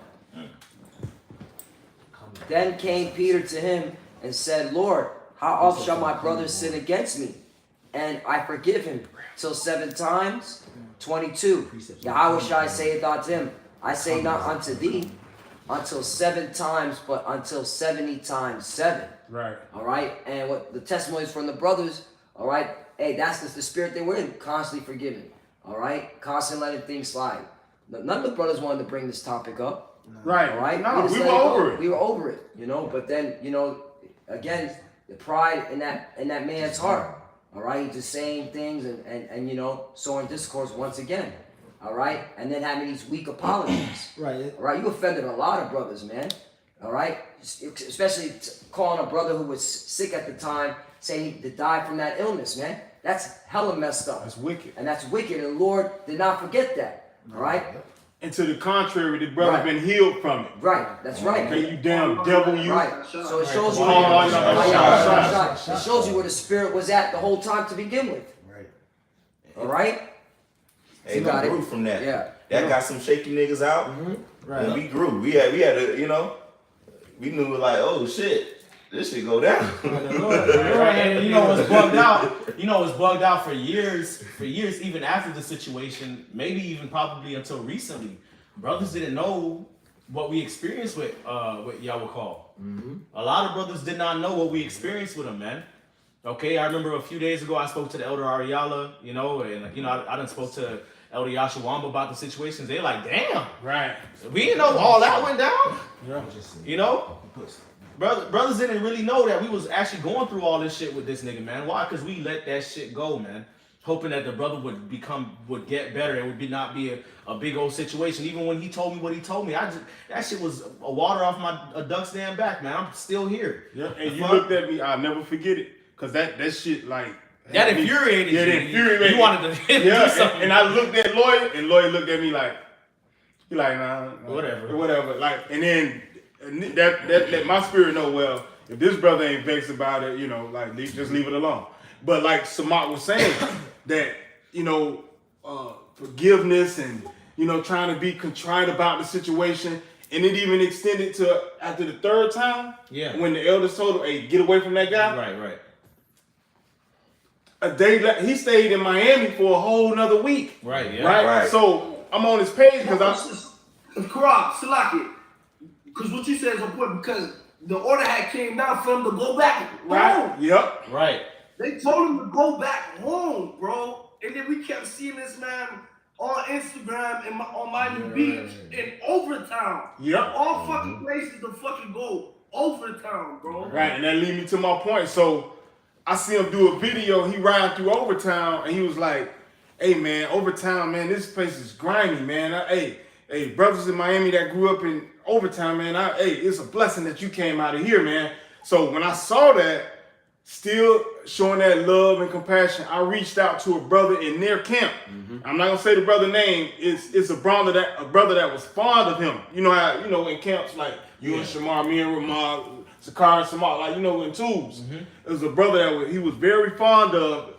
Then came Peter to him and said, Lord, how oft shall my brother sin against me, and I forgive him? Till 7 times? 22. Yahushua saith unto him, I say not unto thee, until 7 times, but until 70 times 7. Right. All right, and what the testimonies from the brothers, all right, hey, that's the spirit they were in, constantly forgiving, all right, constantly letting things slide. None of the brothers wanted to bring this topic up, Right. all right. No, just we let were it go. over it. We were over it, you know. But then, you know, again, the pride in that man's heart, all right, just saying things and you know, sowing discourse once again, all right, and then having these weak apologies. Right. All right, you offended a lot of brothers, man. All right, especially calling a brother who was sick at the time, saying he died from that illness, man. That's hella messed up. That's wicked. And that's wicked. And the Lord did not forget that. All right, And to the contrary, the brother Right. been healed from it. right. That's right. Okay, you damn devil, you. Right. So it shows you. It shows you where the spirit was at the whole time to begin with. Right. All right. Hey, You we got it. grew from that. Yeah. That got some shaky niggas out. Right. And we grew. We had to, you know, we knew like, oh shit, this shit go down. Right, and you know it's bugged out. You know it's bugged out for years, even after the situation, maybe even probably until recently. Brothers didn't know what we experienced with Yawakal. A lot of brothers did not know what we experienced with him, man. Okay, I remember a few days ago I spoke to the Elder Ariala, you know, and you know I done spoke to Elder Yashawamba about the situations. They're like, damn, Right. we didn't know all that went down. Yeah. You know? Brothers didn't really know that we was actually going through all this shit with this nigga, man. Why? Because we let that shit go, man. Hoping that the brother would get better. It would not be a big old situation. Even when he told me what he told me, that shit was a water off a duck's damn back, man. I'm still here. Yeah. And The you fuck? looked at me, I'll never forget it. Cause that shit like That infuriated you. Yeah, that infuriated You wanted to do Yeah, something. and I looked at Lloyd, and Lloyd looked at me like, he like, nah, whatever. Like, and then that let my spirit know, well, if this brother ain't vexed about it, you know, like just leave it alone. But like Samak was saying, that you know, forgiveness and you know, trying to be contrite about the situation, and it even extended to after the 3rd time, Yeah. when the elders told him, hey, get away from that guy. Right. A day he stayed in Miami for a whole nother week. Right, yeah. Right. So I'm on his page because Karak, Salaki, because what you said is important, because the order had came down for him to go back right. home. Yep. Right. They told him to go back home, bro. And then we kept seeing this man on Instagram and on Miami Beach in Overtown. Yep. All fucking places to fucking go. Overtown, bro. Right, and that lead me to my point. So I see him do a video. He riding through Overtown, and he was like, "Hey man, Overtown, man, this place is grimy, man. Hey, brothers in Miami that grew up in Overtown, man. It's a blessing that you came out of here, man." So when I saw that, still showing that love and compassion, I reached out to a brother in their camp. I'm not gonna say the brother name. It's a brother that was fond of him. You know how in camps like you and Shamar, me and Ramah, Sakar and Samar, like in twos. It was a brother that he was very fond of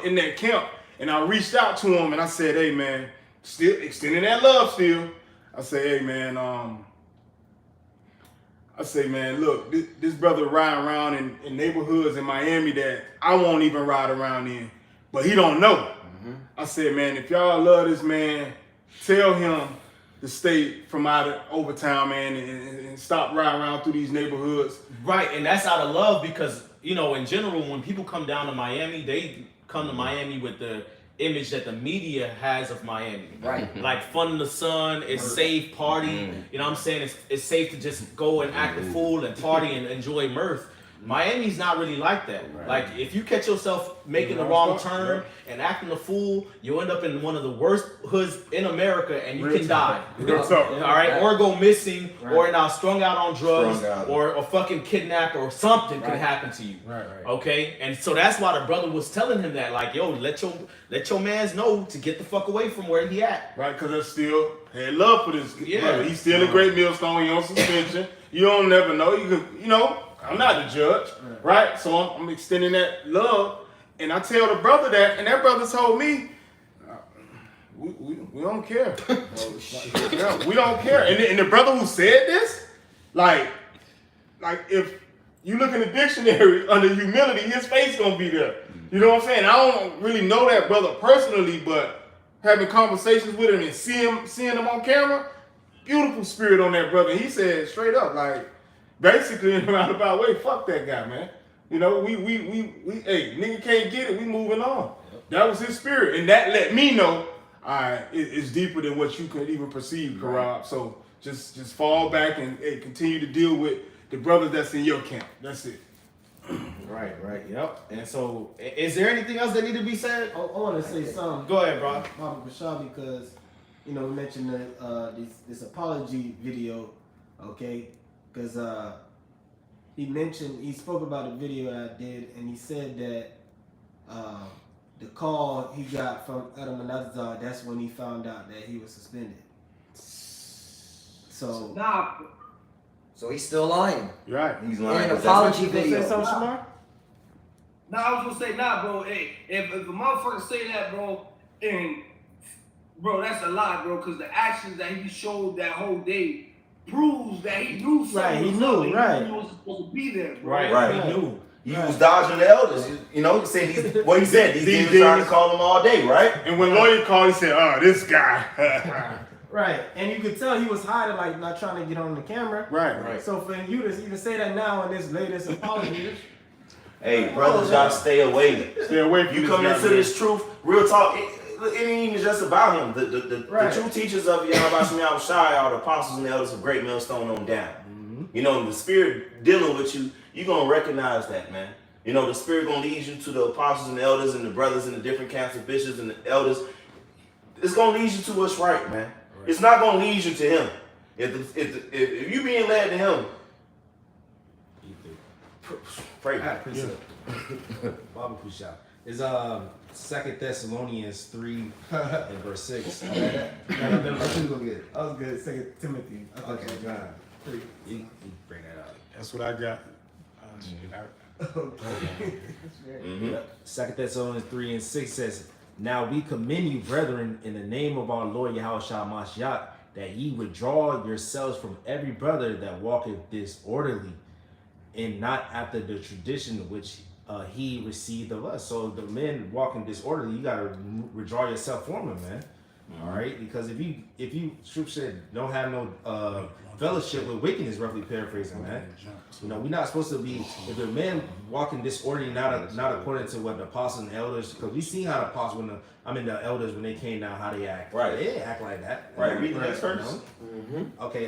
in that camp, and I reached out to him and I said, "Hey man, still extending that love still." I say, "Hey man, look, this brother riding around in neighborhoods in Miami that I won't even ride around in, but he don't know." I said, "Man, if y'all love this man, tell him to stay from out of Overtown, man, and stop riding around through these neighborhoods." Right, and that's out of love because, in general, when people come down to Miami, they come to Miami with the image that the media has of Miami. Right. Like fun in the sun, it's safe, party. You know what I'm saying? It's safe to just go and act a fool and party and enjoy mirth. Miami's not really like that. Right. Like, if you catch yourself making the wrong turn and acting a fool, you'll end up in one of the worst hoods in America, and you can die. Real talk. All right, or go missing, Right. or now strung out on drugs, Strung out. or a fucking kidnapped, or something could Right. happen to you. Right. Okay, and so that's why the brother was telling him that, like, yo, let your mans know to get the fuck away from where he at. Right, because I still had love for this Yeah. brother. He's still a great millstone. He on suspension. You don't never know. You know, I'm not the judge, right? So I'm extending that love, and I tell the brother that, and that brother told me, we don't care. Yeah, we don't care. And the brother who said this, like if you look in the dictionary under humility, his face gonna be there. You know what I'm saying? I don't really know that brother personally, but having conversations with him and seeing him on camera, beautiful spirit on that brother. He said straight up, like, basically in a roundabout way, fuck that guy, man. You know, we hey, nigga can't get it, we moving on. That was his spirit, and that let me know, alright, it's deeper than what you could even perceive, Karab. So just fall back and continue to deal with the brothers that's in your camp. That's it. Right, yep. And so, is there anything else that need to be said? I want to say something. Go ahead, bro. Mama Bashar, because we mentioned this apology video, okay? Because he spoke about a video that I did, and he said that the call he got from Adam Anazar, that's when he found out that he was suspended. So Nah, So he's still lying. You're right. He's In lying. an apology you gonna video. say something, Shamar? nah, I was gonna say, nah, bro. Hey, if a motherfucker say that, bro, and bro, that's a lie, bro, because the actions that he showed that whole day proves that he knew something. Right, he was knew, up, and right. He wasn't supposed to be there, bro. Right. He knew. He was dodging the elders. You know, he said what he said. These demons trying to call him all day, right? And when lawyer called, he said, "Oh, this guy." Right, and you could tell he was hiding, like not trying to get on the camera. Right. So for you to even say that now in this latest apology, Hey, brothers, y'all stay away. Stay away from You this come guy, into man. this truth, real talk. It ain't even just about him. The Right. true teachers of Yawakal Shai are the apostles and the elders of Great Millstone on down. You know, the spirit dealing with you, you're gonna recognize that, man. You know, the spirit gonna lead you to the apostles and the elders and the brothers in the different camps of bishops and the elders. It's gonna lead you to what's right, man. It's not gonna lead you to him. If you being led to him, pray. Precept. Baba Kusha. It's 2 Thessalonians 3 and verse 6. that was good. Second Timothy. Okay, God. You bring that out. That's what I got. Mm-hmm. 2 Thessalonians 3 and 6 says, "Now we commend you, brethren, in the name of our Lord Yahushua Mashiach, that ye withdraw yourselves from every brother that walketh disorderly, and not after the tradition which he received of us." So the men walking disorderly, you gotta withdraw yourself from them, man. All right, because if you scripture don't have no fellowship with wickedness, roughly paraphrasing, man. You know, we're not supposed to be, if a man walking disorderly, not according to what the apostles and elders, because we seen how the apostles, the elders, when they came down, how they act. Right. They didn't act like that. Right, read the next You verse. know? Okay,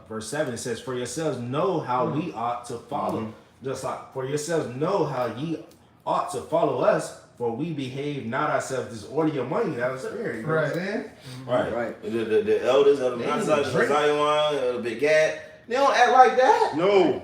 verse 7 says, "For yourselves know how we ought to follow." Just like, "For yourselves know how ye ought to follow us, for we behave not ourselves disorderly among you." That was here. You know what I'm saying? Right. The elders of the Zion, the Big Gad, they don't act like that. No,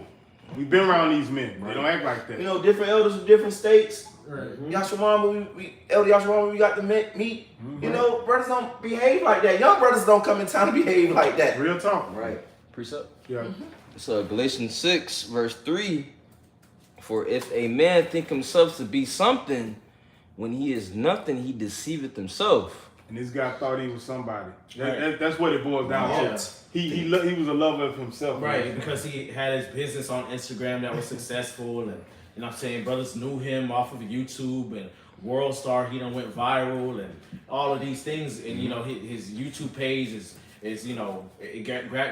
we've been around these men. They don't act like that. You know, different elders of different states. Right. Yashimama, Elder Yashimama, we got to meet. You know, brothers don't behave like that. Young brothers don't come in time to behave like that. Real talk. Right. Precept. Yeah. So Galatians 6 verse 3, "For if a man think himself to be something, when he is nothing, he deceiveth himself." And this guy thought he was somebody. Right. That's what it boils down Yeah. to. He was a lover of himself. Right, man. because he had his business on Instagram that was successful, and you know what I'm saying, brothers knew him off of YouTube and World Star. He done went viral and all of these things, and you know his YouTube page is you know, it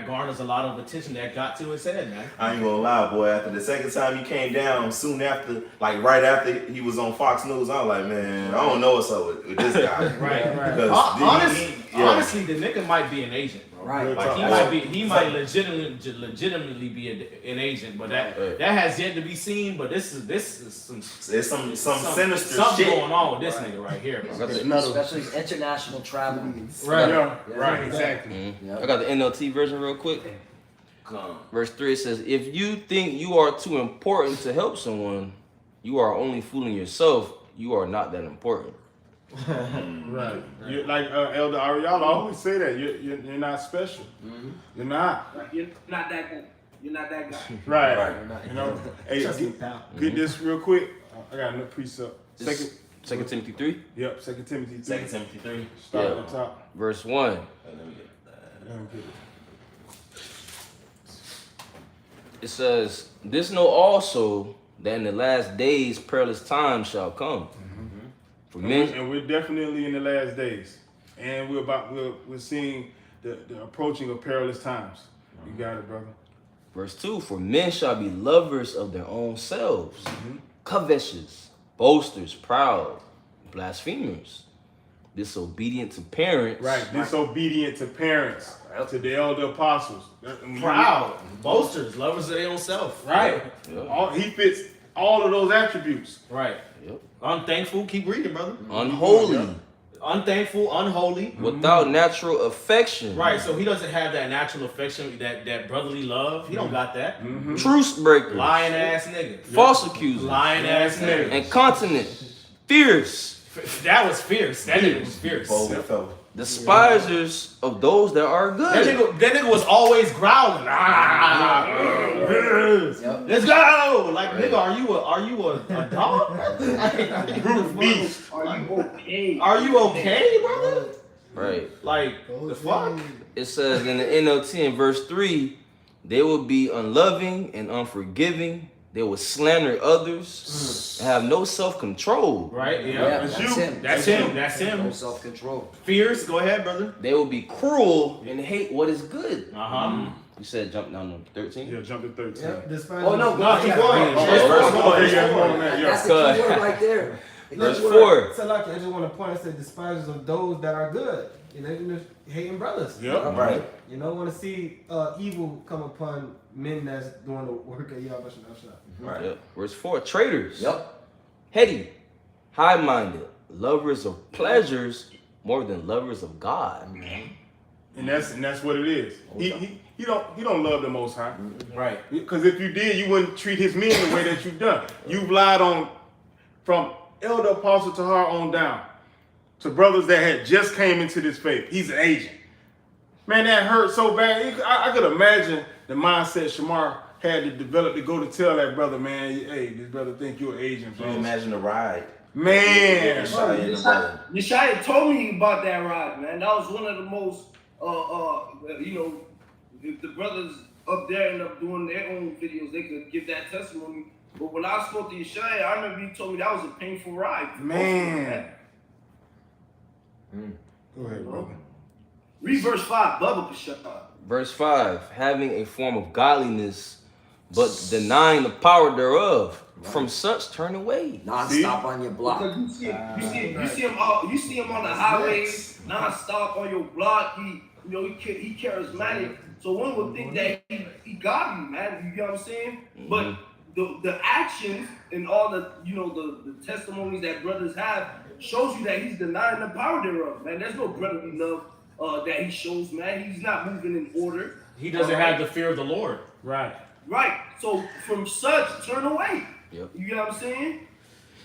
garners a lot of attention that got to his head, man. I ain't gonna lie, boy. After the second time he came down, soon after, like right after he was on Fox News, I was like, man, I don't know what's up with this guy. Right. Because honestly, the nigga might be an agent, bro. Right. Like he might legitimately be an agent, but that has yet to be seen. But this is some There's some sinister something shit going on with this nigga right here, bro. Especially his international travel. Right. Yeah. Right. Exactly. Mhm. I got the NLT version real quick. Verse 3 it says, if you think you are too important to help someone, you are only fooling yourself. You are not that important. Right. You're like Elder Ariala always say that you're not special. You're not. Like, you're not that guy. You're not that guy. Right. You know. Hey, Trust me, pal. get this real quick. I got another precept. Second Timothy 3, Yep. 2 Timothy 3. 2 Timothy 3. Start Yeah. at the top. verse 1. Let me get that. Let me get it. It says, this know also that in the last days perilous times shall come. For men, And we're definitely in the last days, and we're seeing the approaching of perilous times. You got it, brother. verse 2, for men shall be lovers of their own selves, covetous, boasters, proud, blasphemers, disobedient to parents. Right. Disobedient to parents, to the elder apostles. Proud, boasters, lovers of their own self. Right. Yeah. He fits all of those attributes. Right. Yep. Unthankful. Keep reading, brother. Unholy, Unthankful, unholy. without natural affection. Right. So he doesn't have that natural affection, that brotherly love. He don't got that. Truce breakers, Lying ass nigga. false accusers, Lying ass nigga. incontinent, fierce, That was fierce. That nigga was fierce. Bold fellow. despisers of those that are good. That nigga was always growling. Let's go. Like, nigga, are you a dog? Brute beast. Are you okay? Are you okay, brother? Right. Like, the fuck? It says in the NLT in verse 3, they will be unloving and unforgiving. They will slander others and have no self-control. Right? Yeah, Yeah. that's you. him. That's him. That's No him. self-control. Fierce. Go ahead, brother. They will be cruel and hate what is good. Uh-huh. You said jump down to 13? Yeah, jump to 13. Yep, despise Oh no, No, keep going. Verse Oh, yeah, more on that, yeah. That's the key word right there. The Verse key word. 4. So like, I just want to point and say despisers of those that are good. You know, even if hating brothers. Yep. Right. You don't want to see evil come upon men that's doing the work of Yahweh. Right. Yep. Verse 4. Traitors. Yep. Heady. High-minded. Lovers of pleasures more than lovers of God. And that's what it is. He don't love the Most High. Right. Because if you did, you wouldn't treat his men the way that you've done. You've lied on from Elder Apostle Tahar on down to brothers that had just came into this faith. He's an agent. Man, that hurt so bad. I could imagine the mindset Shamar had to develop to go to tell that brother, man, hey, this brother think you're an agent, Can you bro. imagine the ride? Man. Yeshaya and the brother. Yeshaya told me about that ride, man. That was one of the most, if the brothers up there end up doing their own videos, they could give that testimony. But when I spoke to Yeshaya, I remember he told me that was a painful ride. for both of them, Man. Go ahead, brother. Read verse 5, Bubba Yeshaya. Verse 5. Having a form of godliness, but denying the power thereof. From such turn away. Non-stop on your block. Because you see him on the highways, non-stop on your block. He charismatic. So one would think that he godly, man. You know what I'm saying? But the actions and all the the testimonies that brothers have shows you that he's denying the power thereof, man. There's no brotherly love that he shows, man. He's not moving in order. He doesn't have the fear of the Lord. Right. Right. So from such, turn away. Yep. You know what I'm saying?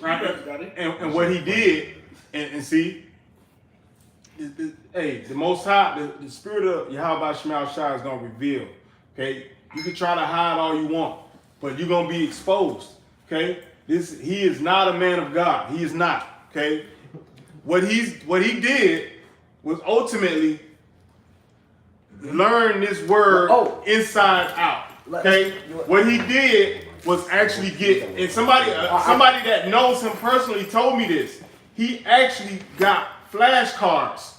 Right. Got it. And what he did, and see, the Most High, the Spirit of Yahweh Shemal Shai is going to reveal, okay? You can try to hide all you want, but you're going to be exposed, okay? He is not a man of God. He is not, okay? What he did was ultimately learn this word inside out, okay? What he did was actually get, and somebody that knows him personally told me this. He actually got flashcards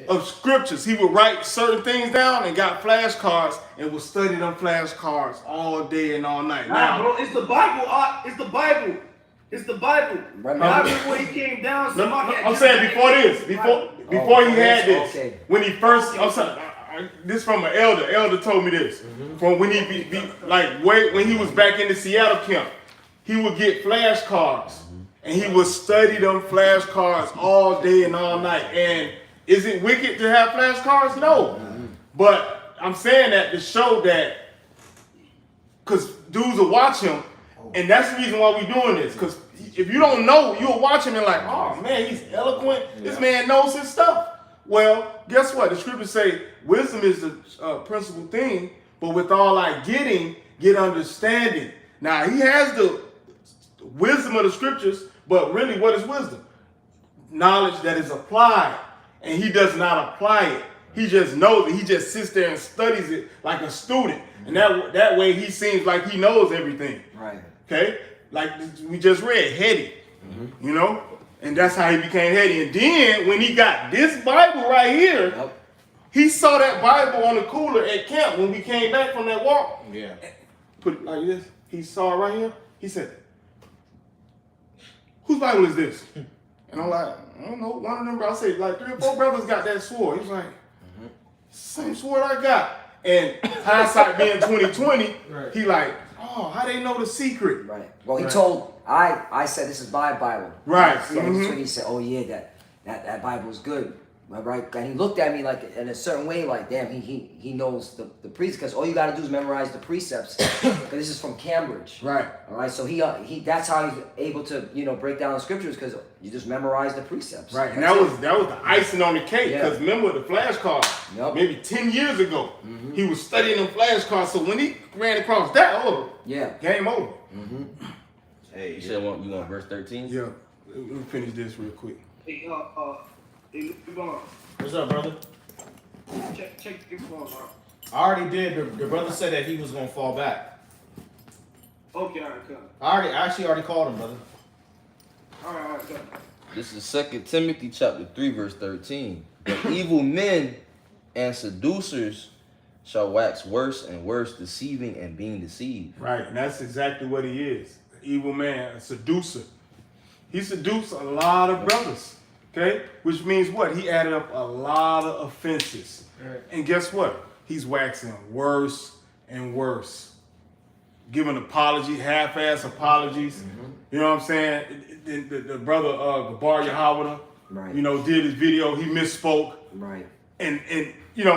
of scriptures. He would write certain things down and got flashcards and would study them flashcards all day and all night. Nah, bro, it's the Bible. It's the Bible. It's the Bible. Right. I remember when he came down. I'm saying before this, before he had this, okay. when he first, I'm sorry, this from an elder. Elder told me this. From when he when he was back in the Seattle camp, he would get flashcards and he would study them flashcards all day and all night. And is it wicked to have flashcards? No. But I'm saying that to show that, because dudes will watch him, and that's the reason why we're doing this. Because if you don't know, you'll watch him and like, oh man, he's eloquent. This man knows his stuff. Well, guess what? The scriptures say wisdom is the principal thing, but with all I getting, get understanding. Now, he has the wisdom of the scriptures, but really, what is wisdom? Knowledge that is applied, and he does not apply it. He just knows it. He just sits there and studies it like a student, and that way he seems like he knows everything. Right. Okay? Like we just read, heady, you know? And that's how he became heady. And then when he got this Bible right here, he saw that Bible on the cooler at camp when we came back from that walk. Yeah. Put it like this. He saw it right here. He said, whose Bible is this? And I'm like, I don't know. One of them, I say, like 3 or 4 brothers got that sword. He was like, same sword I got. And hindsight being 2020, he like, oh, how they know the secret? Right. Well, he told, I said, this is my Bible. Right. So he said, oh yeah, that Bible is good. Right. And he looked at me like in a certain way, like, damn, he knows the precepts, because all you got to do is memorize the precepts. Because this is from Cambridge. Right. All right. So he that's how he's able to, break down the scriptures, because you just memorize the precepts. Right. And that was the icing on the cake. Because remember the flashcards, maybe 10 years ago, he was studying them flashcards. So when he ran across that, game over. Hey, You said you want verse 13? Yeah. Let me finish this real quick. Hey, hey, Levon, What's up, brother? check your phone, bro. I already did. The brother said that he was gonna fall back. Okay, all right, come. I actually already called him, brother. All right, come. This is 2 Timothy chapter 3, verse 13. But evil men and seducers shall wax worse and worse, deceiving and being deceived. Right. And that's exactly what he is. An evil man, a seducer. He seduced a lot of brothers. Okay? Which means what? He added up a lot of offenses. Right. And guess what? He's waxing worse and worse. Giving apology, half-ass apologies. You know what I'm saying? The brother Gabar Yahawada, did his video. He misspoke. Right. And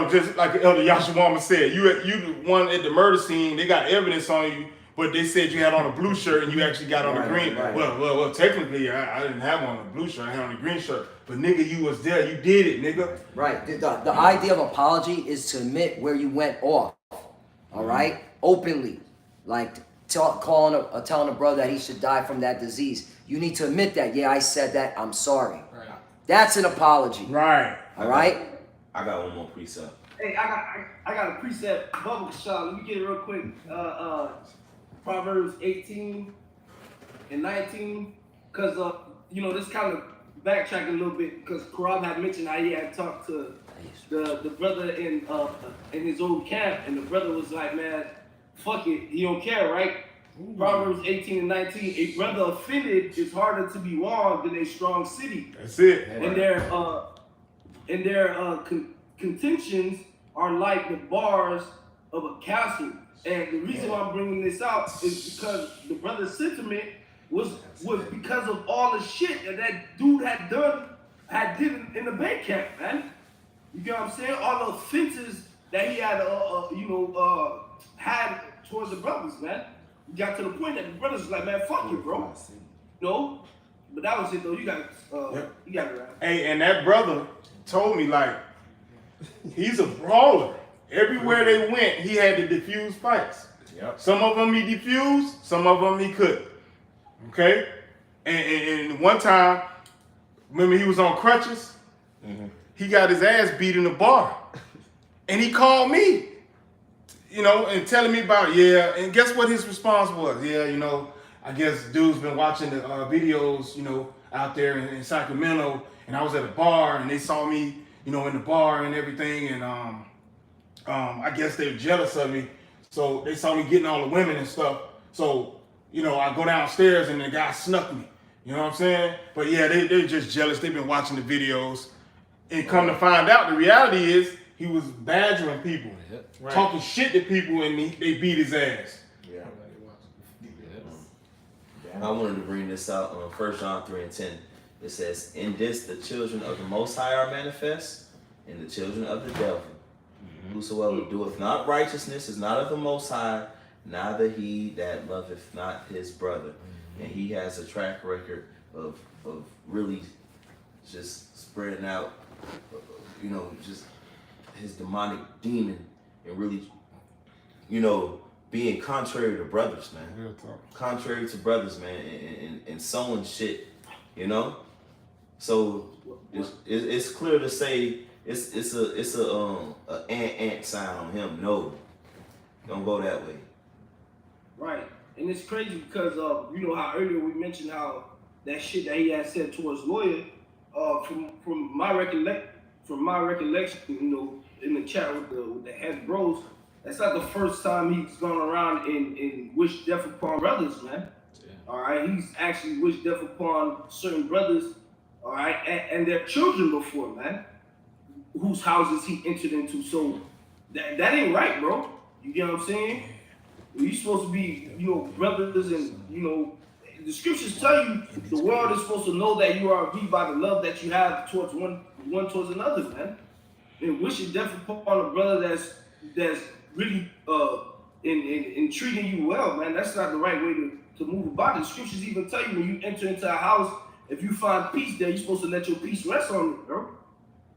just like Elder Yashawama said, you the one at the murder scene. They got evidence on you, but they said you had on a blue shirt and you actually got on a green. Right. Well, technically, I didn't have on a blue shirt. I had on a green shirt. But nigga, you was there. You did it, nigga. Right. The idea of apology is to admit where you went off. All right, openly, like telling a brother that he should die from that disease. You need to admit that. Yeah, I said that. I'm sorry. Right. That's an apology. Right. All right. I got one more precept. Hey, I got a precept. Bubble shot. Let me get it real quick. Proverbs 18 and 19. Because this kind of backtrack a little bit, because Karab had mentioned how he had talked to the brother in his old camp, and the brother was like, man, fuck it, he don't care, right? Proverbs 18 and 19, a brother offended is harder to be warned than a strong city. That's it. And their contentions are like the bars of a castle. And the reason why I'm bringing this out is because the brother's sentiment was because of all the shit that dude had did in the bank camp, man. You get what I'm saying? All the offenses that he had, had towards the brothers, man. You got to the point that the brothers was like, man, fuck you, bro. No, but that was it though. You got it right. Hey, and that brother told me, like, he's a brawler. Everywhere they went, he had to diffuse fights. Yep. Some of them he diffused, some of them he couldn't. Okay? And one time, remember he was on crutches? He got his ass beat in the bar. And he called me, and telling me about, and guess what his response was? I guess dude's been watching the videos, out there in Sacramento, and I was at a bar, and they saw me, in the bar and everything, and I guess they were jealous of me, so they saw me getting all the women and stuff, so, I go downstairs, and the guy snuck me, you know what I'm saying? But yeah, they're just jealous. They've been watching the videos, And come to find out, the reality is he was badgering people, Right. talking shit to people, and they beat his ass. Yeah. I wanted to bring this out on 1 John 3:10. It says, "In this the children of the Most High are manifest, and the children of the devil. Whosoever doeth not righteousness is not of the Most High, neither he that loveth not his brother." And he has a track record of really just spreading out, just his demonic demon, and really, being contrary to brothers, man. Real talk. Contrary to brothers, man, and sowing shit, So it's clear to say it's a ant sign on him. No, don't go that way. Right. And it's crazy because you know how earlier we mentioned how that shit that he had said towards Lawyer, from my recollection, in the chat with the head bros, that's not the first time he's gone around and wished death upon brothers, man. Yeah. All right, he's actually wished death upon certain brothers, all right, and their children before, man, whose houses he entered into. So that ain't right, bro. You get what I'm saying? You're supposed to be, brothers, and the scriptures tell you the world is supposed to know that you are beat by the love that you have towards one towards another, man. And wishing death upon a brother that's really in treating you well, man. That's not the right way to move about it. The scriptures even tell you when you enter into a house, if you find peace there, you're supposed to let your peace rest on it, bro.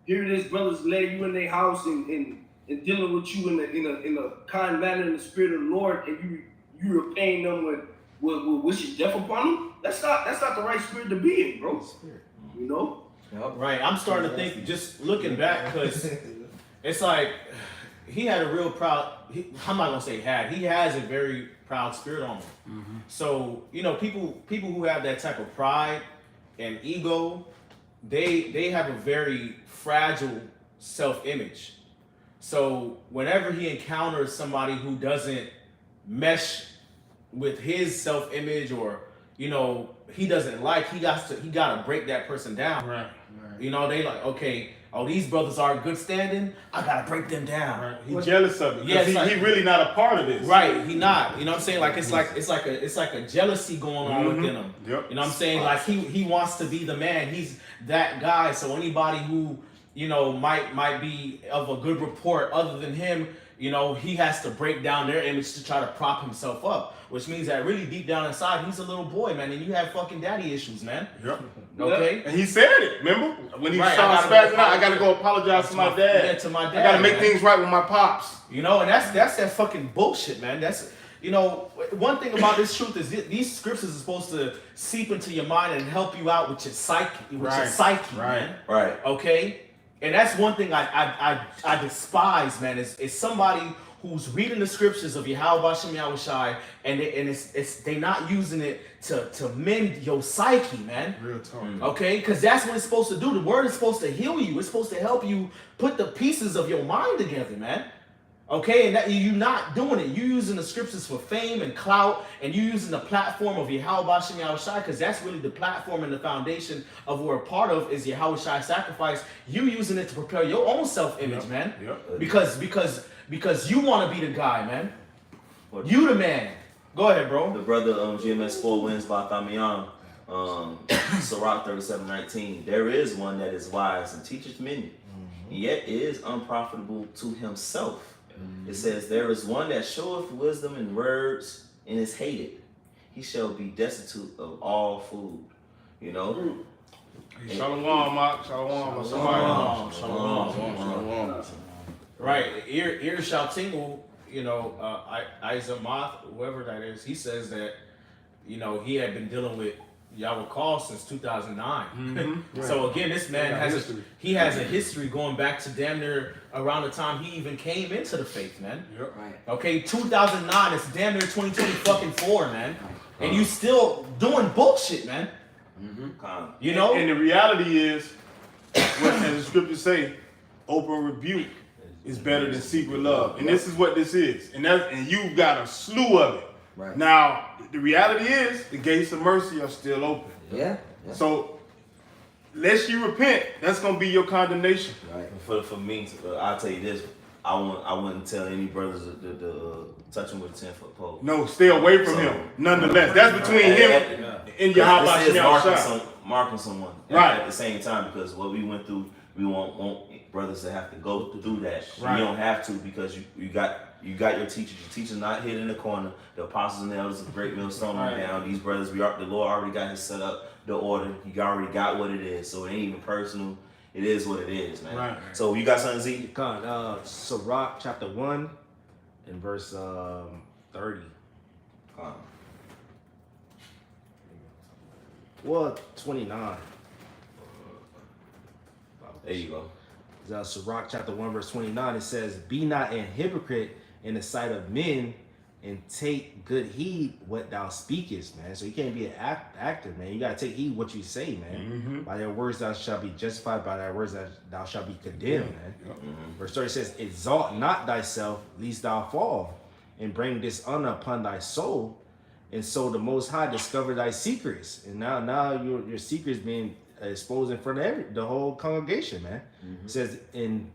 Here it is, brothers lay you in their house and dealing with you in a kind manner in the spirit of the Lord, and you repaying them with wishing death upon them. That's not the right spirit to be in, bro. Right. I'm starting to think, just looking back, because it's like he had a real proud. I'm not gonna say he has a very proud spirit on him. Mm-hmm. So people who have that type of pride and ego, they have a very fragile self-image. So whenever he encounters somebody who doesn't mesh with his self-image, or he doesn't like, he gotta break that person down. Right. They like, okay, these brothers are in good standing, I gotta break them down. Right. He's jealous of it. Yeah, he really not a part of this. Right, he not. You know what I'm saying? Like it's like a jealousy going on within him. Yep. You know what I'm saying? Like he wants to be the man. He's that guy. So anybody who might be of a good report other than him, he has to break down their image to try to prop himself up, which means that really deep down inside, he's a little boy, man, and you have fucking daddy issues, man. Yep. Okay? And he said it, remember? When he started spazzing out, I gotta go apologize to my dad. Yeah, to my dad. I gotta make things right with my pops. And that's that fucking bullshit, man. That's, one thing about this truth is these scriptures are supposed to seep into your mind and help you out with your psyche, man. Right. Okay? And that's one thing I despise, man, is somebody who's reading the scriptures of Yahweh Shem Yahushai, and they not using it to mend your psyche, man. Real talk. Okay? Because that's what it's supposed to do. The word is supposed to heal you. It's supposed to help you put the pieces of your mind together, man. Okay? And that you're not doing it. You're using the scriptures for fame and clout, and you're using the platform of Yahweh Shem Yahushai, because that's really the platform and the foundation of what we're part of is Yahushai sacrifice. You using it to prepare your own self-image, man. Yep. Because you want to be the guy, man. You the man. Go ahead, bro. The brother GMS 4 wins by Thamian, Sirach 37:19. There is one that is wise and teacheth many, yet is unprofitable to himself. It says, there is one that showeth wisdom in words and is hated. He shall be destitute of all food. Shalom, Mark. Shalom. Right. Ear shall tingle, Isaac Moth, whoever that is, he says that, he had been dealing with Yawakal since 2009. Mm-hmm. So again, this man has a history going back to damn near around the time he even came into the faith, man. Yep. Right. Okay, 2009, it's damn near 2020 fucking 4, man. And you still doing bullshit, man. Mm-hmm. And the reality is, as the scriptures say, open rebuke is better than secret love. And this is what this is. And you've got a slew of it. Right. Now, the reality is, the gates of mercy are still open. Yeah. So, Lest you repent, that's gonna be your condemnation. Right. For me, I'll tell you this. I wouldn't tell any brothers to touch him with a 10-foot pole. No, stay away from So- him. Nonetheless, that's between him and Yahweh This is Shah. marking someone Right. at the same time, because what we went through, we want brothers to have to go through that. Right. You don't have to, because you got your teachers. Your teachers not hid in the corner. The apostles and elders of Great Millstone are down. These brothers, the Lord already got his set up, the order. He already got what it is. So it ain't even personal. It is what it is, man. Right. So you got something, Z? Sirach chapter 1 and verse 30. Well, 29. There you go. Sirach chapter 1 verse 29, it says, "Be not an hypocrite in the sight of men, and take good heed what thou speakest," man. So you can't be an actor, man. You gotta take heed what you say, man. By their words thou shalt be justified, by thy words thou shalt be condemned, man. Verse 30 says, "Exalt not thyself, lest thou fall, and bring dishonor upon thy soul, and so the Most High discover thy secrets." And now your secrets being exposed in front of the whole congregation, man. It says, and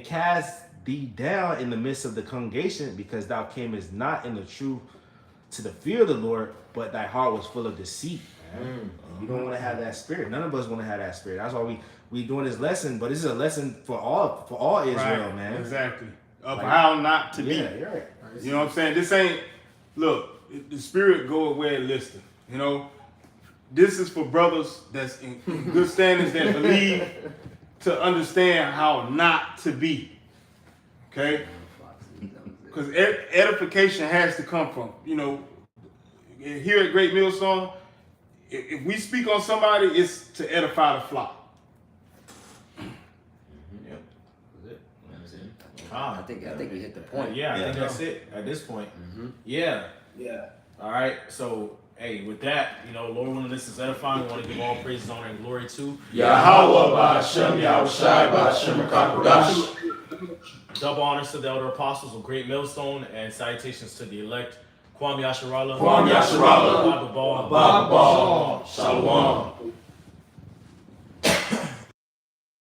cast thee down in the midst of the congregation, because thou camest not in the truth to the fear of the Lord, but thy heart was full of deceit, man. And you don't want to have that spirit. None of us want to have that spirit. That's why we doing this lesson, but this is a lesson for all Israel, man. Exactly. Of how not to be. Yeah, you're right. You know what I'm saying? This ain't, look, the spirit go where it listed. You know, this is for brothers that's in good standings that believe to understand how not to be. Okay? Because edification has to come from, here at Great Millstone, if we speak on somebody, it's to edify the flock. I think we hit the point. Yeah, I think that's it at this point. Yeah. Yeah. All right. So, hey, with that, Lord willing, this is edifying. We want to give all praises, honor, and glory to Yahweh Ba'Shem Yahushai Ba'Shem Rakakodash. double honors to the elder apostles of Great Millstone, and salutations to the elect. Kwame Yasharallah. Kwame Yasharallah. Baba Ball. Baba Ball. Shalom.